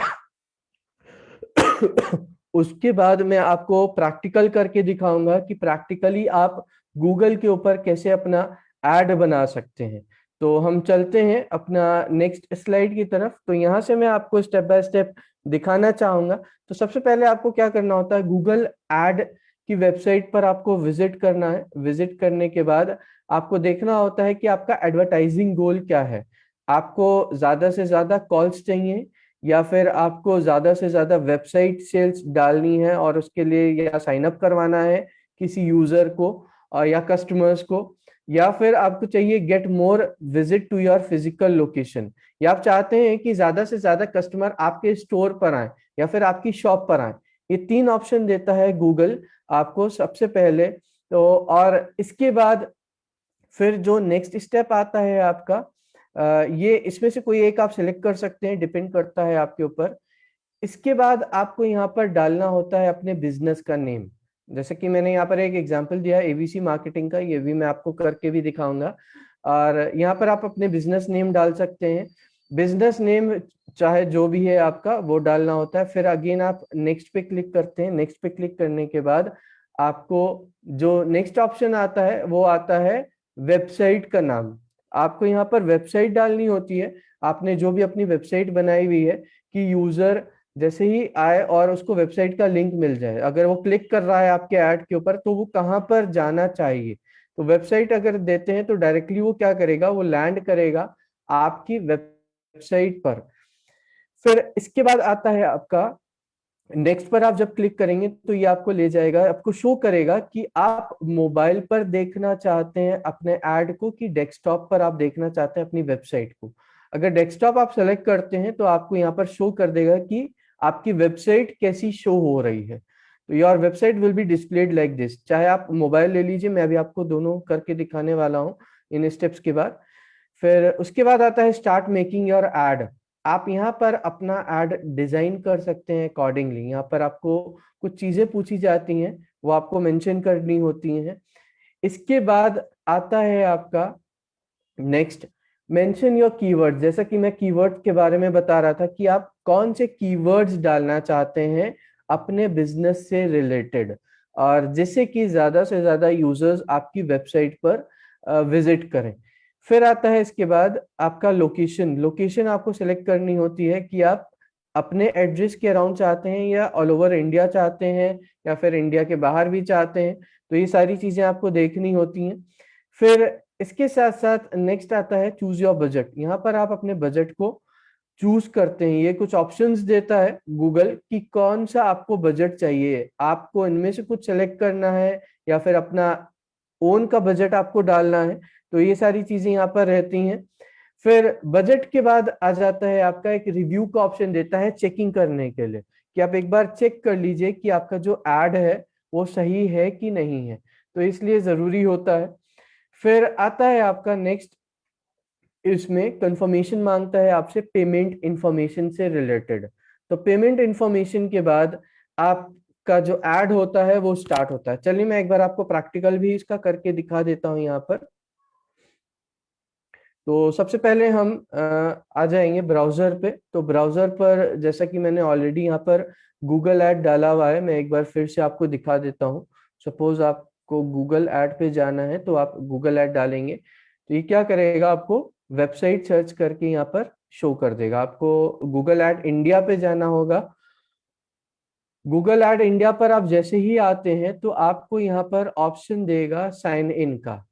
उसके बाद मैं आपको प्रैक्टिकल करके दिखाऊंगा कि प्रैक्टिकली आप गूगल के ऊपर कैसे अपना एड बना सकते हैं। तो हम चलते हैं अपना नेक्स्ट स्लाइड की तरफ। तो यहाँ से मैं आपको स्टेप बाय स्टेप दिखाना चाहूंगा। तो सबसे पहले आपको क्या करना होता है, गूगल एड की वेबसाइट पर आपको विजिट करना है। विजिट करने के बाद आपको देखना होता है कि आपका एडवर्टाइजिंग गोल क्या है। आपको ज्यादा से ज्यादा कॉल्स चाहिए, या फिर आपको ज्यादा से ज्यादा वेबसाइट सेल्स डालनी है और उसके लिए या साइन अप करवाना है किसी यूजर को या कस्टमर्स को, या फिर आपको चाहिए get more visit to your physical location, या आप चाहते हैं कि ज्यादा से ज्यादा कस्टमर आपके स्टोर पर आए या फिर आपकी शॉप पर आए। ये तीन ऑप्शन देता है गूगल आपको सबसे पहले। तो और इसके बाद फिर जो नेक्स्ट स्टेप आता है आपका, ये इसमें से कोई एक आप सिलेक्ट कर सकते हैं, डिपेंड करता है आपके ऊपर। इसके बाद आपको यहाँ पर डालना होता है अपने बिजनेस का नेम। जैसे कि मैंने यहाँ पर एक एग्जांपल दिया है एबीसी मार्केटिंग का, ये भी मैं आपको करके भी दिखाऊंगा। और यहाँ पर आप अपने बिजनेस नेम डाल सकते हैं। बिजनेस नेम चाहे जो भी है आपका वो डालना होता है। फिर अगेन आप नेक्स्ट पे क्लिक करते हैं। नेक्स्ट पे क्लिक करने के बाद आपको जो नेक्स्ट ऑप्शन आता है वो आता है वेबसाइट का नाम। आपको यहाँ पर वेबसाइट डालनी होती है, आपने जो भी अपनी वेबसाइट बनाई हुई है, कि यूजर जैसे ही आए और उसको वेबसाइट का लिंक मिल जाए, अगर वो क्लिक कर रहा है आपके ऐड के ऊपर तो वो कहाँ पर जाना चाहिए। तो वेबसाइट अगर देते हैं तो डायरेक्टली वो क्या करेगा, वो लैंड करेगा आपकी वेबसाइट पर। फिर इसके बाद आता है आपका नेक्स्ट पर। आप जब क्लिक करेंगे तो ये आपको ले जाएगा, आपको शो करेगा कि आप मोबाइल पर देखना चाहते हैं अपने ऐड को, कि डेस्कटॉप पर आप देखना चाहते हैं अपनी वेबसाइट को। अगर डेस्कटॉप आप सेलेक्ट करते हैं तो आपको यहाँ पर शो कर देगा कि आपकी वेबसाइट कैसी शो हो रही है। तो your website will be displayed like this. चाहे आप मोबाइल ले लीजिए, मैं अभी आपको दोनों करके दिखाने वाला हूँ इन स्टेप्स के बाद। फिर उसके बाद आता है स्टार्ट मेकिंग योर एड। आप यहाँ पर अपना एड डिजाइन कर सकते हैं अकॉर्डिंगली। यहाँ पर आपको कुछ चीजें पूछी जाती हैं, वो आपको मेंशन करनी होती हैं। इसके बाद आता है आपका नेक्स्ट, मेंशन योर कीवर्ड। जैसा कि मैं कीवर्ड के बारे में बता रहा था कि आप कौन से कीवर्ड्स डालना चाहते हैं अपने बिजनेस से रिलेटेड, और जिससे कि ज्यादा से ज्यादा यूजर्स आपकी वेबसाइट पर विजिट करें। फिर आता है इसके बाद आपका लोकेशन। लोकेशन आपको सिलेक्ट करनी होती है कि आप अपने एड्रेस के अराउंड चाहते हैं या ऑल ओवर इंडिया चाहते हैं या फिर इंडिया के बाहर भी चाहते हैं, तो ये सारी चीजें आपको देखनी होती हैं। फिर इसके साथ साथ नेक्स्ट आता है चूज योर बजट। यहाँ पर आप अपने बजट को चूज करते हैं। ये कुछ ऑप्शंस देता है गूगल कि कौन सा आपको बजट चाहिए, आपको इनमें से कुछ सेलेक्ट करना है या फिर अपना ओन का बजट आपको डालना है। तो ये सारी चीजें यहाँ पर रहती हैं। फिर बजट के बाद आ जाता है आपका एक रिव्यू का ऑप्शन देता है चेकिंग करने के लिए, कि आप एक बार चेक कर लीजिए कि आपका जो एड है वो सही है कि नहीं है, तो इसलिए जरूरी होता है। फिर आता है आपका नेक्स्ट, इसमें कंफर्मेशन मांगता है आपसे पेमेंट इंफॉर्मेशन से रिलेटेड। तो पेमेंट इंफॉर्मेशन के बाद आपका जो ऐड होता है वो स्टार्ट होता है। चलिए मैं एक बार आपको प्रैक्टिकल भी इसका करके दिखा देता हूं यहाँ पर। तो सबसे पहले हम आ जाएंगे ब्राउजर पे। तो ब्राउजर पर जैसा कि मैंने ऑलरेडी यहाँ पर गूगल ऐड डाला हुआ है, मैं एक बार फिर से आपको दिखा देता हूँ। सपोज आपको गूगल ऐड पे जाना है तो आप गूगल ऐड डालेंगे तो ये क्या करेगा, आपको वेबसाइट सर्च करके यहाँ पर शो कर देगा। आपको गूगल ऐड इंडिया पे जाना होगा। गूगल ऐड इंडिया पर आप जैसे ही आते हैं तो आपको यहाँ पर ऑप्शन देगा साइन इन का।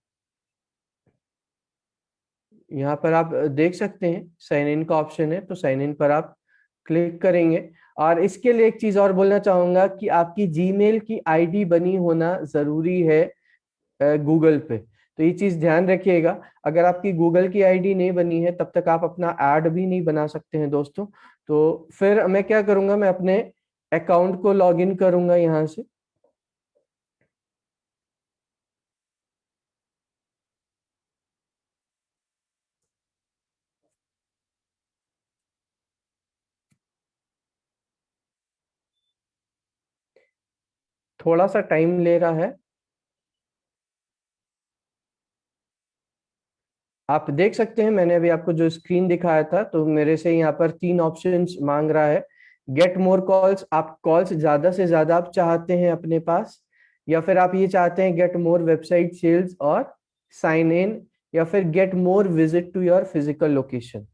यहाँ पर आप देख सकते हैं साइन इन का ऑप्शन है, तो साइन इन पर आप क्लिक करेंगे। और इसके लिए एक चीज और बोलना चाहूंगा कि आपकी जीमेल की आईडी बनी होना जरूरी है गूगल पे, तो ये चीज ध्यान रखिएगा। अगर आपकी गूगल की आईडी नहीं बनी है तब तक आप अपना ऐड भी नहीं बना सकते हैं दोस्तों। तो फिर मैं क्या करूंगा, मैं अपने अकाउंट को लॉग इन करूंगा यहाँ से। थोड़ा सा टाइम ले रहा है, आप देख सकते हैं। मैंने अभी आपको जो स्क्रीन दिखाया था तो मेरे से यहाँ पर 3 ऑप्शंस मांग रहा है। गेट मोर कॉल्स, आप कॉल्स ज्यादा से ज्यादा आप चाहते हैं अपने पास, या फिर आप ये चाहते हैं गेट मोर वेबसाइट सेल्स और साइन इन, या फिर get more visit to your physical location.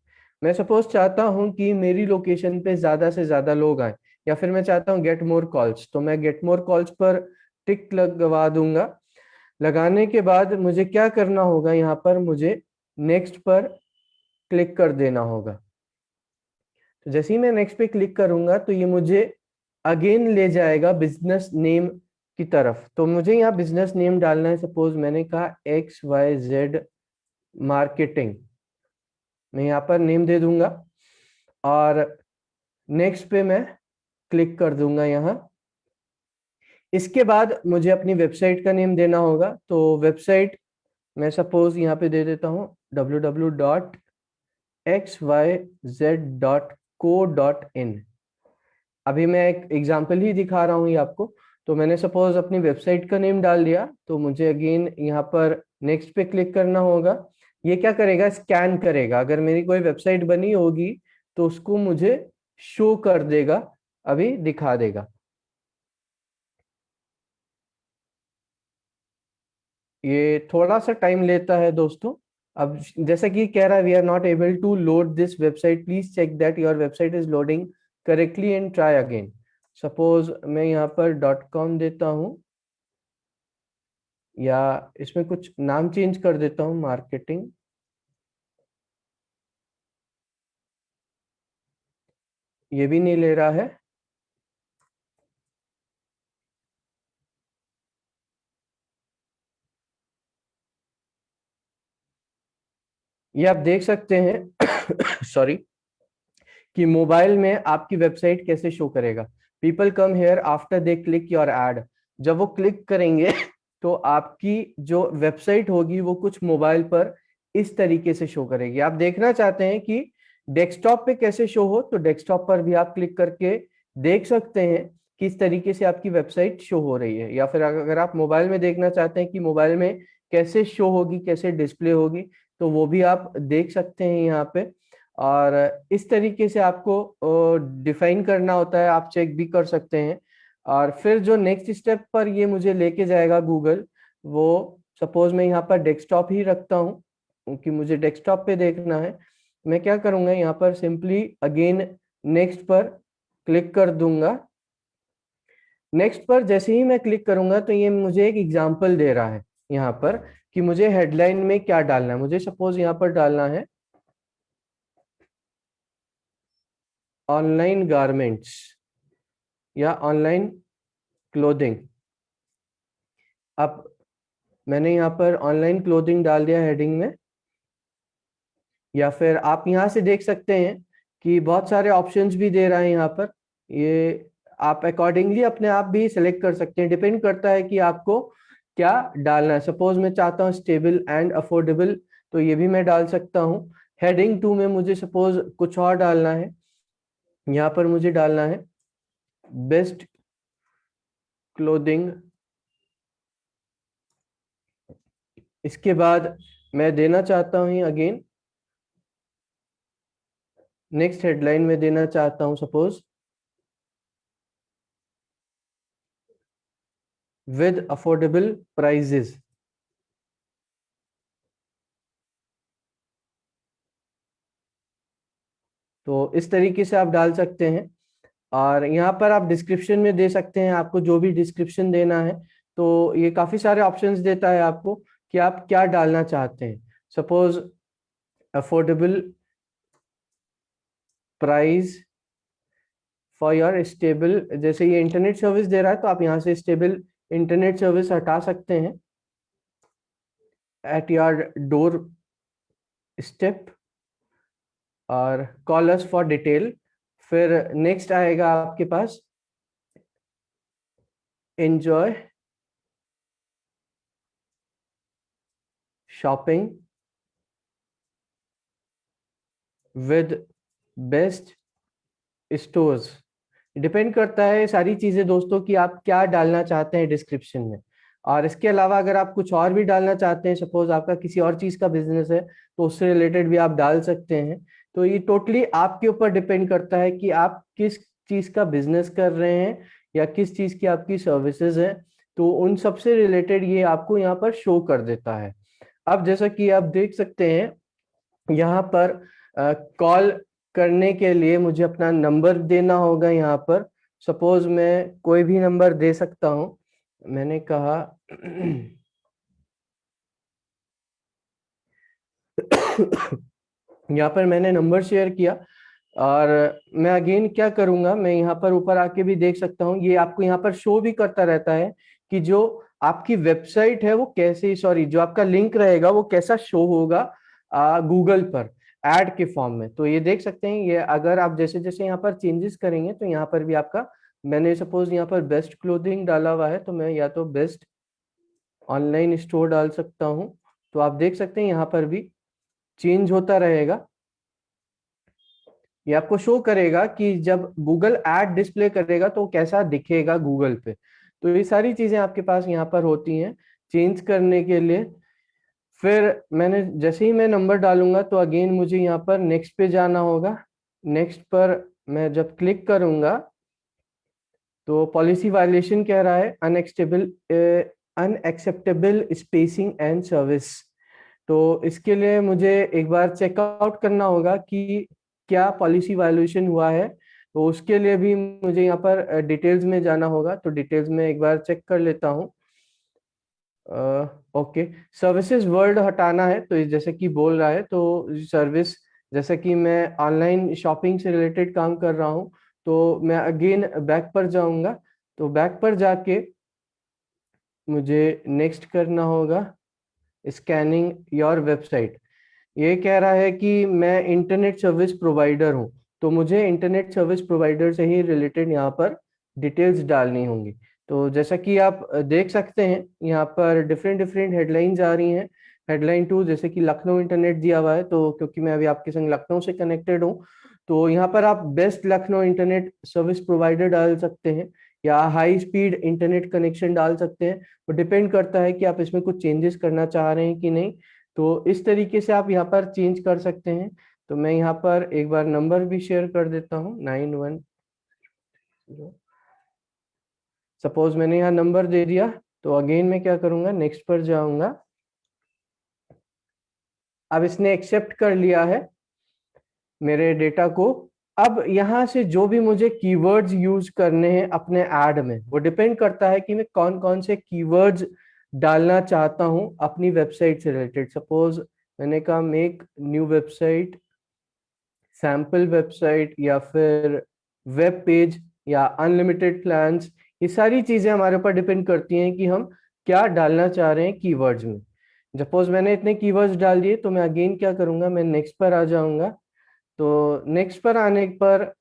मैं सपोज चाहता हूं कि मेरी लोकेशन पे ज्यादा से ज्यादा लोग आए, या फिर मैं चाहता हूं गेट मोर कॉल्स, तो मैं गेट मोर कॉल्स पर टिक लगवा दूंगा। लगाने के बाद मुझे क्या करना होगा, यहाँ पर मुझे नेक्स्ट पर क्लिक कर देना होगा। तो जैसे ही मैं नेक्स्ट पे क्लिक करूंगा तो ये मुझे अगेन ले जाएगा बिजनेस नेम की तरफ। तो मुझे यहाँ बिजनेस नेम डालना है। सपोज मैंने कहा XYZ मार्केटिंग, मैं यहाँ पर नेम दे दूंगा और नेक्स्ट पे मैं क्लिक कर दूंगा यहाँ। इसके बाद मुझे अपनी वेबसाइट का नेम देना होगा। तो वेबसाइट मैं सपोज यहाँ पे दे देता हूँ www.xyz.co.in। अभी मैं एक एग्जांपल ही दिखा रहा हूँ ये आपको। तो मैंने सपोज अपनी वेबसाइट का नेम डाल दिया, तो मुझे अगेन यहाँ पर नेक्स्ट पे क्लिक करना होगा। ये क्या करेगा, स्कैन करेगा। अगर मेरी कोई वेबसाइट बनी होगी तो उसको मुझे शो कर देगा, अभी दिखा देगा। ये थोड़ा सा टाइम लेता है दोस्तों। अब जैसा कि कह रहा है we are not able to load this website, please check that your website is loading correctly and try again. Suppose मैं यहाँ पर .com देता हूँ, या इसमें कुछ नाम चेंज कर देता हूँ, मार्केटिंग। ये भी नहीं ले रहा है। ये आप देख सकते हैं सॉरी, कि मोबाइल में आपकी वेबसाइट कैसे शो करेगा। People come here after they click your add. जब वो क्लिक करेंगे तो आपकी जो वेबसाइट होगी वो कुछ मोबाइल पर इस तरीके से शो करेगी। आप देखना चाहते हैं कि डेस्कटॉप पे कैसे शो हो, तो डेस्कटॉप पर भी आप क्लिक करके देख सकते हैं किस तरीके से आपकी वेबसाइट शो हो रही है। या फिर अगर आप मोबाइल में देखना चाहते हैं कि मोबाइल में कैसे शो होगी, कैसे डिस्प्ले होगी, तो वो भी आप देख सकते हैं यहाँ पे। और इस तरीके से आपको डिफाइन करना होता है, आप चेक भी कर सकते हैं। और फिर जो नेक्स्ट स्टेप पर ये मुझे लेके जाएगा गूगल, वो सपोज मैं यहाँ पर डेस्कटॉप ही रखता हूँ कि मुझे डेस्कटॉप पे देखना है। मैं क्या करूँगा, यहाँ पर सिंपली अगेन नेक्स्ट पर क्लिक कर दूंगा। नेक्स्ट पर जैसे ही मैं क्लिक करूंगा तो ये मुझे एक एग्जांपल दे रहा है यहाँ पर कि मुझे हेडलाइन में क्या डालना है। मुझे सपोज यहाँ पर डालना है ऑनलाइन गारमेंट्स या ऑनलाइन क्लोथिंग। अब मैंने यहाँ पर ऑनलाइन क्लोथिंग डाल दिया हेडिंग में। या फिर आप यहाँ से देख सकते हैं कि बहुत सारे ऑप्शंस भी दे रहा है यहाँ पर। ये आप अकॉर्डिंगली अपने आप भी सिलेक्ट कर सकते हैं, डिपेंड करता है कि आपको क्या डालना है। सपोज मैं चाहता हूँ स्टेबल एंड अफोर्डेबल, तो ये भी मैं डाल सकता हूँ। हेडिंग 2 में मुझे सपोज कुछ और डालना है, यहाँ पर मुझे डालना है बेस्ट क्लोथिंग। इसके बाद मैं देना चाहता हूँ अगेन नेक्स्ट हेडलाइन में देना चाहता हूँ सपोज विद अफोर्डेबल प्राइजेस। तो इस तरीके से आप डाल सकते हैं। और यहाँ पर आप डिस्क्रिप्शन में दे सकते हैं, आपको जो भी डिस्क्रिप्शन देना है। तो ये काफी सारे ऑप्शंस देता है आपको कि आप क्या डालना चाहते हैं। Suppose affordable price for your stable, जैसे ये इंटरनेट सर्विस दे रहा है तो आप यहाँ से स्टेबल इंटरनेट सर्विस हटा सकते हैं एट योर डोर स्टेप, और कॉल अस फॉर डिटेल। फिर नेक्स्ट आएगा आपके पास enjoy shopping with best stores. Depend करता है सारी चीजें दोस्तों कि आप क्या डालना चाहते हैं डिस्क्रिप्शन में। और इसके अलावा अगर आप कुछ और भी डालना चाहते हैं, सपोज आपका किसी और चीज का बिजनेस है तो उससे रिलेटेड भी आप डाल सकते हैं। तो ये टोटली आपके ऊपर डिपेंड करता है कि आप किस चीज का बिजनेस कर रहे हैं या किस चीज की आपकी सर्विसेज है। तो उन सब से रिलेटेड ये आपको यहाँ पर शो कर देता है। अब जैसा कि आप देख सकते हैं यहाँ पर कॉल करने के लिए मुझे अपना नंबर देना होगा। यहाँ पर सपोज मैं कोई भी नंबर दे सकता हूँ। मैंने कहा यहाँ पर मैंने नंबर शेयर किया। और मैं अगेन क्या करूंगा, मैं यहाँ पर ऊपर आके भी देख सकता हूँ, ये आपको यहाँ पर शो भी करता रहता है कि जो आपकी वेबसाइट है वो कैसे, सॉरी जो आपका लिंक रहेगा वो कैसा शो होगा गूगल पर एड के फॉर्म में। तो ये देख सकते हैं, ये अगर आप जैसे जैसे यहाँ पर चेंजेस करेंगे तो यहाँ पर भी आपका, मैंने सपोज यहाँ पर बेस्ट क्लोथिंग डाला हुआ है तो मैं या तो बेस्ट ऑनलाइन स्टोर डाल सकता हूँ। तो आप देख सकते हैं यहाँ पर भी चेंज होता रहेगा। ये आपको शो करेगा कि जब गूगल ऐड डिस्प्ले करेगा तो कैसा दिखेगा गूगल पे। तो ये सारी चीजें आपके पास यहाँ पर होती हैं चेंज करने के लिए। फिर मैंने जैसे ही मैं नंबर डालूंगा तो अगेन मुझे यहाँ पर नेक्स्ट पे जाना होगा। नेक्स्ट पर मैं जब क्लिक करूंगा तो पॉलिसी वायलेशन कह रहा है अनएक्सेप्टेबल स्पेसिंग एंड सर्विस। तो इसके लिए मुझे एक बार चेकआउट करना होगा कि क्या पॉलिसी वायलेशन हुआ है। तो उसके लिए भी मुझे यहाँ पर डिटेल्स में जाना होगा। तो डिटेल्स में एक बार चेक कर लेता हूँ। ओके, सर्विसेज वर्ड हटाना है तो जैसे कि बोल रहा है तो सर्विस, जैसे कि मैं ऑनलाइन शॉपिंग से रिलेटेड काम कर रहा हूँ तो मैं अगेन बैक पर जाऊंगा। तो बैक पर जाके मुझे नेक्स्ट करना होगा स्कैनिंग योर वेबसाइट। ये कह रहा है कि मैं इंटरनेट सर्विस प्रोवाइडर हूँ, तो मुझे इंटरनेट सर्विस प्रोवाइडर से ही रिलेटेड यहाँ पर डिटेल्स डालनी होंगी। तो जैसा कि आप देख सकते हैं यहाँ पर डिफरेंट डिफरेंट हेडलाइंस आ रही हैं। हेडलाइन 2 जैसे कि लखनऊ इंटरनेट दिया हुआ है, तो क्योंकि मैं अभी आपके संग लखनऊ से कनेक्टेड हूँ तो यहाँ पर आप best Lucknow internet service provider डाल सकते हैं या हाई स्पीड इंटरनेट कनेक्शन डाल सकते हैं। वो डिपेंड करता है कि आप इसमें कुछ चेंजेस करना चाह रहे हैं कि नहीं। तो इस तरीके से आप यहाँ पर चेंज कर सकते हैं। तो मैं यहाँ पर एक बार नंबर भी शेयर कर देता हूँ 91। सपोज मैंने यहाँ नंबर दे दिया तो अगेन मैं क्या करूंगा, नेक्स्ट पर जाऊंगा। अब इसने एक्सेप्ट कर लिया है मेरे डेटा को। अब यहाँ से जो भी मुझे कीवर्ड्स यूज करने हैं अपने ऐड में, वो डिपेंड करता है कि मैं कौन कौन से कीवर्ड्स डालना चाहता हूँ अपनी वेबसाइट से रिलेटेड। सपोज मैंने कहा make new website, sample website, या फिर वेब पेज, या अनलिमिटेड प्लान्स। ये सारी चीजें हमारे ऊपर डिपेंड करती हैं कि हम क्या डालना चाह रहे हैं कीवर्ड्स में। सपोज मैंने इतने कीवर्ड्स डाल दिए, तो मैं अगेन क्या करूंगा, मैं नेक्स्ट पर आ जाऊंगा। तो नेक्स्ट पर आने पर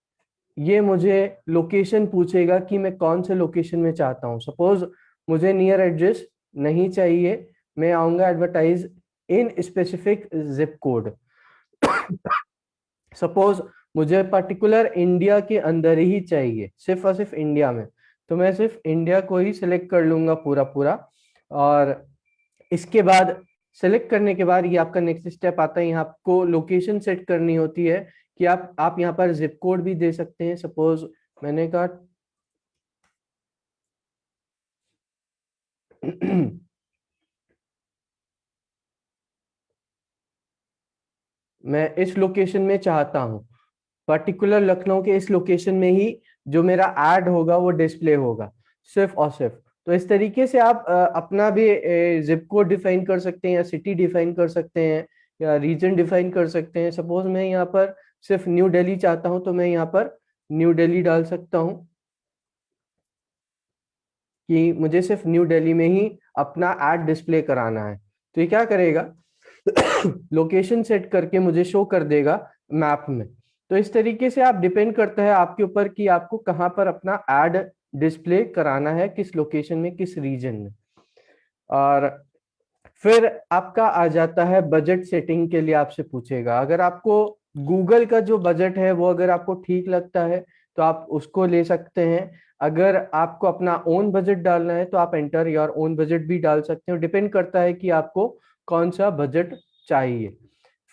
ये मुझे लोकेशन पूछेगा कि मैं कौन से लोकेशन में चाहता हूँ। सपोज मुझे नियर एड्रेस नहीं चाहिए, मैं आऊंगा advertise in specific zip code. Suppose मुझे पर्टिकुलर इंडिया के अंदर ही चाहिए, सिर्फ और सिर्फ इंडिया में, तो मैं सिर्फ इंडिया को ही सिलेक्ट कर लूंगा पूरा पूरा। और इसके बाद सेलेक्ट करने के बाद ये आपका नेक्स्ट स्टेप आता है, यहाँ आपको लोकेशन सेट करनी होती है कि आप यहाँ पर जिप कोड भी दे सकते हैं। सपोज मैंने कहा मैं इस लोकेशन में चाहता हूँ, पर्टिकुलर लखनऊ के इस लोकेशन में ही जो मेरा ऐड होगा वो डिस्प्ले होगा, सिर्फ और सिर्फ। तो इस तरीके से आप अपना भी जिप कोड डिफाइन कर सकते हैं, या सिटी डिफाइन कर सकते हैं, या रीजन डिफाइन कर सकते हैं। सपोज मैं यहाँ पर सिर्फ न्यू दिल्ली चाहता हूँ, तो मैं यहाँ पर न्यू दिल्ली डाल सकता हूँ कि मुझे सिर्फ न्यू दिल्ली में ही अपना ऐड डिस्प्ले कराना है। तो ये क्या करेगा, लोकेशन सेट करके मुझे शो कर देगा मैप में। तो इस तरीके से आप डिपेंड करता है आपके ऊपर कि आपको कहाँ पर अपना ऐड डिस्प्ले कराना है, किस लोकेशन में, किस रीजन में। और फिर आपका आ जाता है बजट सेटिंग के लिए, आपसे पूछेगा। अगर आपको गूगल का जो बजट है वो अगर आपको ठीक लगता है तो आप उसको ले सकते हैं। अगर आपको अपना ओन बजट डालना है तो आप एंटर योर ओन बजट भी डाल सकते हो, डिपेंड करता है कि आपको कौन सा बजट चाहिए।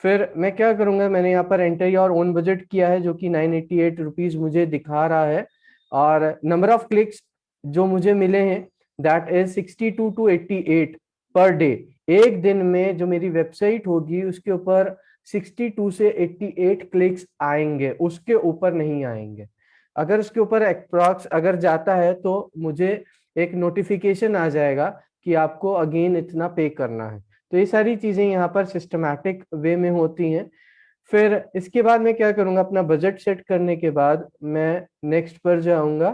फिर मैं क्या करूंगा, मैंने यहाँ पर एंटर योर ओन बजट किया है जो कि 988 रुपीज मुझे दिखा रहा है। और नंबर ऑफ क्लिक्स जो मुझे मिले हैं that is 62 to 88 per day. एक दिन में जो मेरी वेबसाइट होगी उसके ऊपर 62 से 88 क्लिक्स आएंगे, उसके ऊपर नहीं आएंगे। अगर उसके ऊपर अप्रॉक्स अगर जाता है तो मुझे एक नोटिफिकेशन आ जाएगा कि आपको अगेन इतना पे करना है। तो ये सारी चीजें यहाँ पर सिस्टमैटिक वे में होती हैं। फिर इसके बाद मैं क्या करूंगा, अपना बजट सेट करने के बाद मैं नेक्स्ट पर जाऊंगा।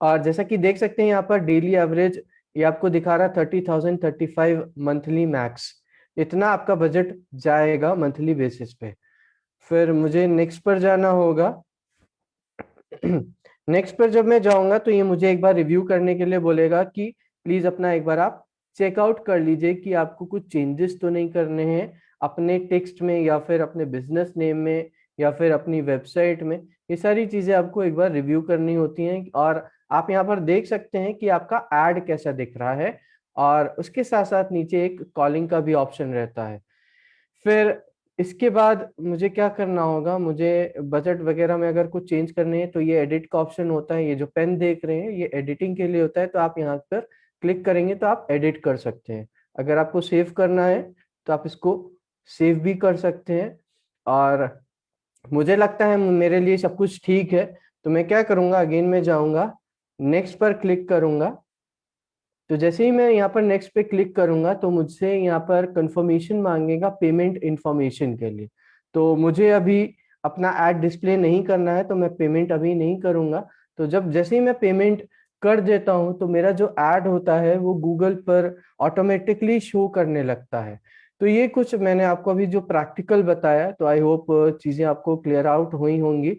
और जैसा कि देख सकते हैं यहाँ पर डेली एवरेज ये आपको दिखा रहा है 30,000 35 मंथली मैक्स, इतना आपका बजट जाएगा मंथली बेसिस पे। फिर मुझे नेक्स्ट पर जाना होगा। नेक्स्ट पर जब मैं जाऊंगा तो ये मुझे एक बार रिव्यू करने के लिए बोलेगा कि प्लीज अपना एक बार आप चेकआउट कर लीजिए कि आपको कुछ चेंजेस तो नहीं करने हैं अपने टेक्स्ट में, या फिर अपने बिजनेस नेम में, या फिर अपनी वेबसाइट में। ये सारी चीजें आपको एक बार रिव्यू करनी होती हैं। और आप यहाँ पर देख सकते हैं कि आपका एड कैसा दिख रहा है, और उसके साथ साथ नीचे एक कॉलिंग का भी ऑप्शन रहता है। फिर इसके बाद मुझे क्या करना होगा, मुझे बजट वगैरह में अगर कुछ चेंज करने हैं तो ये एडिट का ऑप्शन होता है। ये जो पेन देख रहे हैं ये एडिटिंग के लिए होता है, तो आप यहाँ पर क्लिक करेंगे तो आप एडिट कर सकते हैं। अगर आपको सेव करना है तो आप इसको सेव भी कर सकते हैं। और मुझे लगता है मेरे लिए सब कुछ ठीक है, तो मैं क्या करूंगा, अगेन में जाऊंगा, नेक्स्ट पर क्लिक करूंगा। तो जैसे ही मैं यहाँ पर नेक्स्ट पे क्लिक करूंगा तो मुझसे यहाँ पर कंफर्मेशन मांगेगा पेमेंट इंफॉर्मेशन के लिए। तो मुझे अभी अपना ऐड डिस्प्ले नहीं करना है, तो मैं पेमेंट अभी नहीं करूंगा। तो जब जैसे ही मैं पेमेंट कर देता हूं तो मेरा जो ऐड होता है वो गूगल पर ऑटोमेटिकली शो करने लगता है। तो ये कुछ मैंने आपको अभी जो प्रैक्टिकल बताया, तो आई होप चीजें आपको क्लियर आउट हुई होंगी।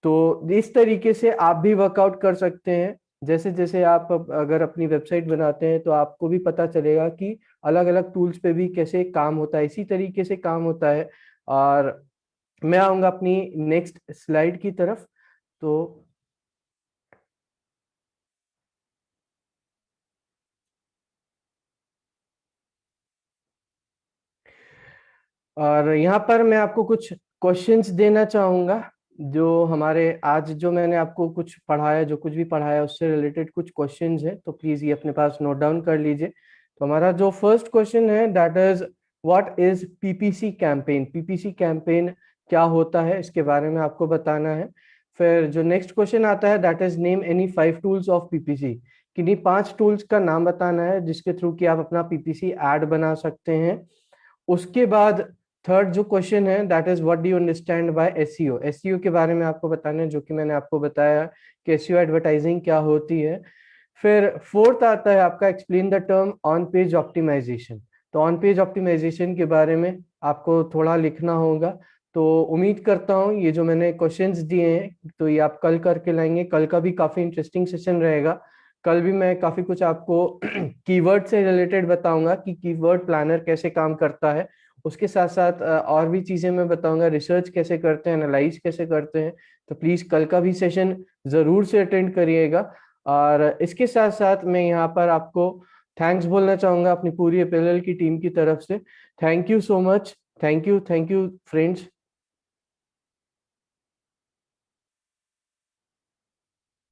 तो इस तरीके से आप भी वर्कआउट कर सकते हैं। जैसे जैसे आप अगर अपनी वेबसाइट बनाते हैं तो आपको भी पता चलेगा कि अलग अलग टूल्स पे भी कैसे काम होता है, इसी तरीके से काम होता है। और मैं आऊंगा अपनी नेक्स्ट स्लाइड की तरफ। तो और यहाँ पर मैं आपको कुछ क्वेश्चंस देना चाहूंगा, जो हमारे आज जो मैंने आपको कुछ पढ़ाया, जो कुछ भी पढ़ाया उससे रिलेटेड कुछ क्वेश्चंस हैं, तो प्लीज ये अपने पास नोट डाउन कर लीजिए। तो हमारा जो फर्स्ट क्वेश्चन है that is what is PPC campaign. PPC campaign क्या होता है इसके बारे में आपको बताना है। फिर जो नेक्स्ट क्वेश्चन आता है that is name any 5 tools of PPC. किन्हीं 5 टूल्स का नाम बताना है जिसके थ्रू कि आप अपना पीपीसी ऐड बना सकते हैं। उसके बाद थर्ड जो क्वेश्चन है that is what do you understand by SEO. SEO के बारे में आपको बताना है, जो कि मैंने आपको बताया कि एसईओ एडवर्टाइजिंग क्या होती है। फिर फोर्थ आता है आपका explain the term on page optimisation. तो ऑन पेज ऑप्टिमाइजेशन के बारे में आपको थोड़ा लिखना होगा। तो उम्मीद करता हूँ ये जो मैंने क्वेश्चंस दिए हैं तो ये आप कल करके लाएंगे। कल का भी काफी इंटरेस्टिंग सेशन रहेगा। कल भी मैं काफी कुछ आपको कीवर्ड से रिलेटेड बताऊंगा कि कीवर्ड प्लानर कैसे काम करता है। उसके साथ साथ और भी चीजें मैं बताऊंगा, रिसर्च कैसे करते हैं, एनालाइज कैसे करते हैं। तो प्लीज कल का भी सेशन जरूर से अटेंड करिएगा। और इसके साथ साथ मैं यहाँ पर आपको थैंक्स बोलना चाहूंगा अपनी पूरी एपीएलएल की टीम की तरफ से। Thank you so much. Thank you friends.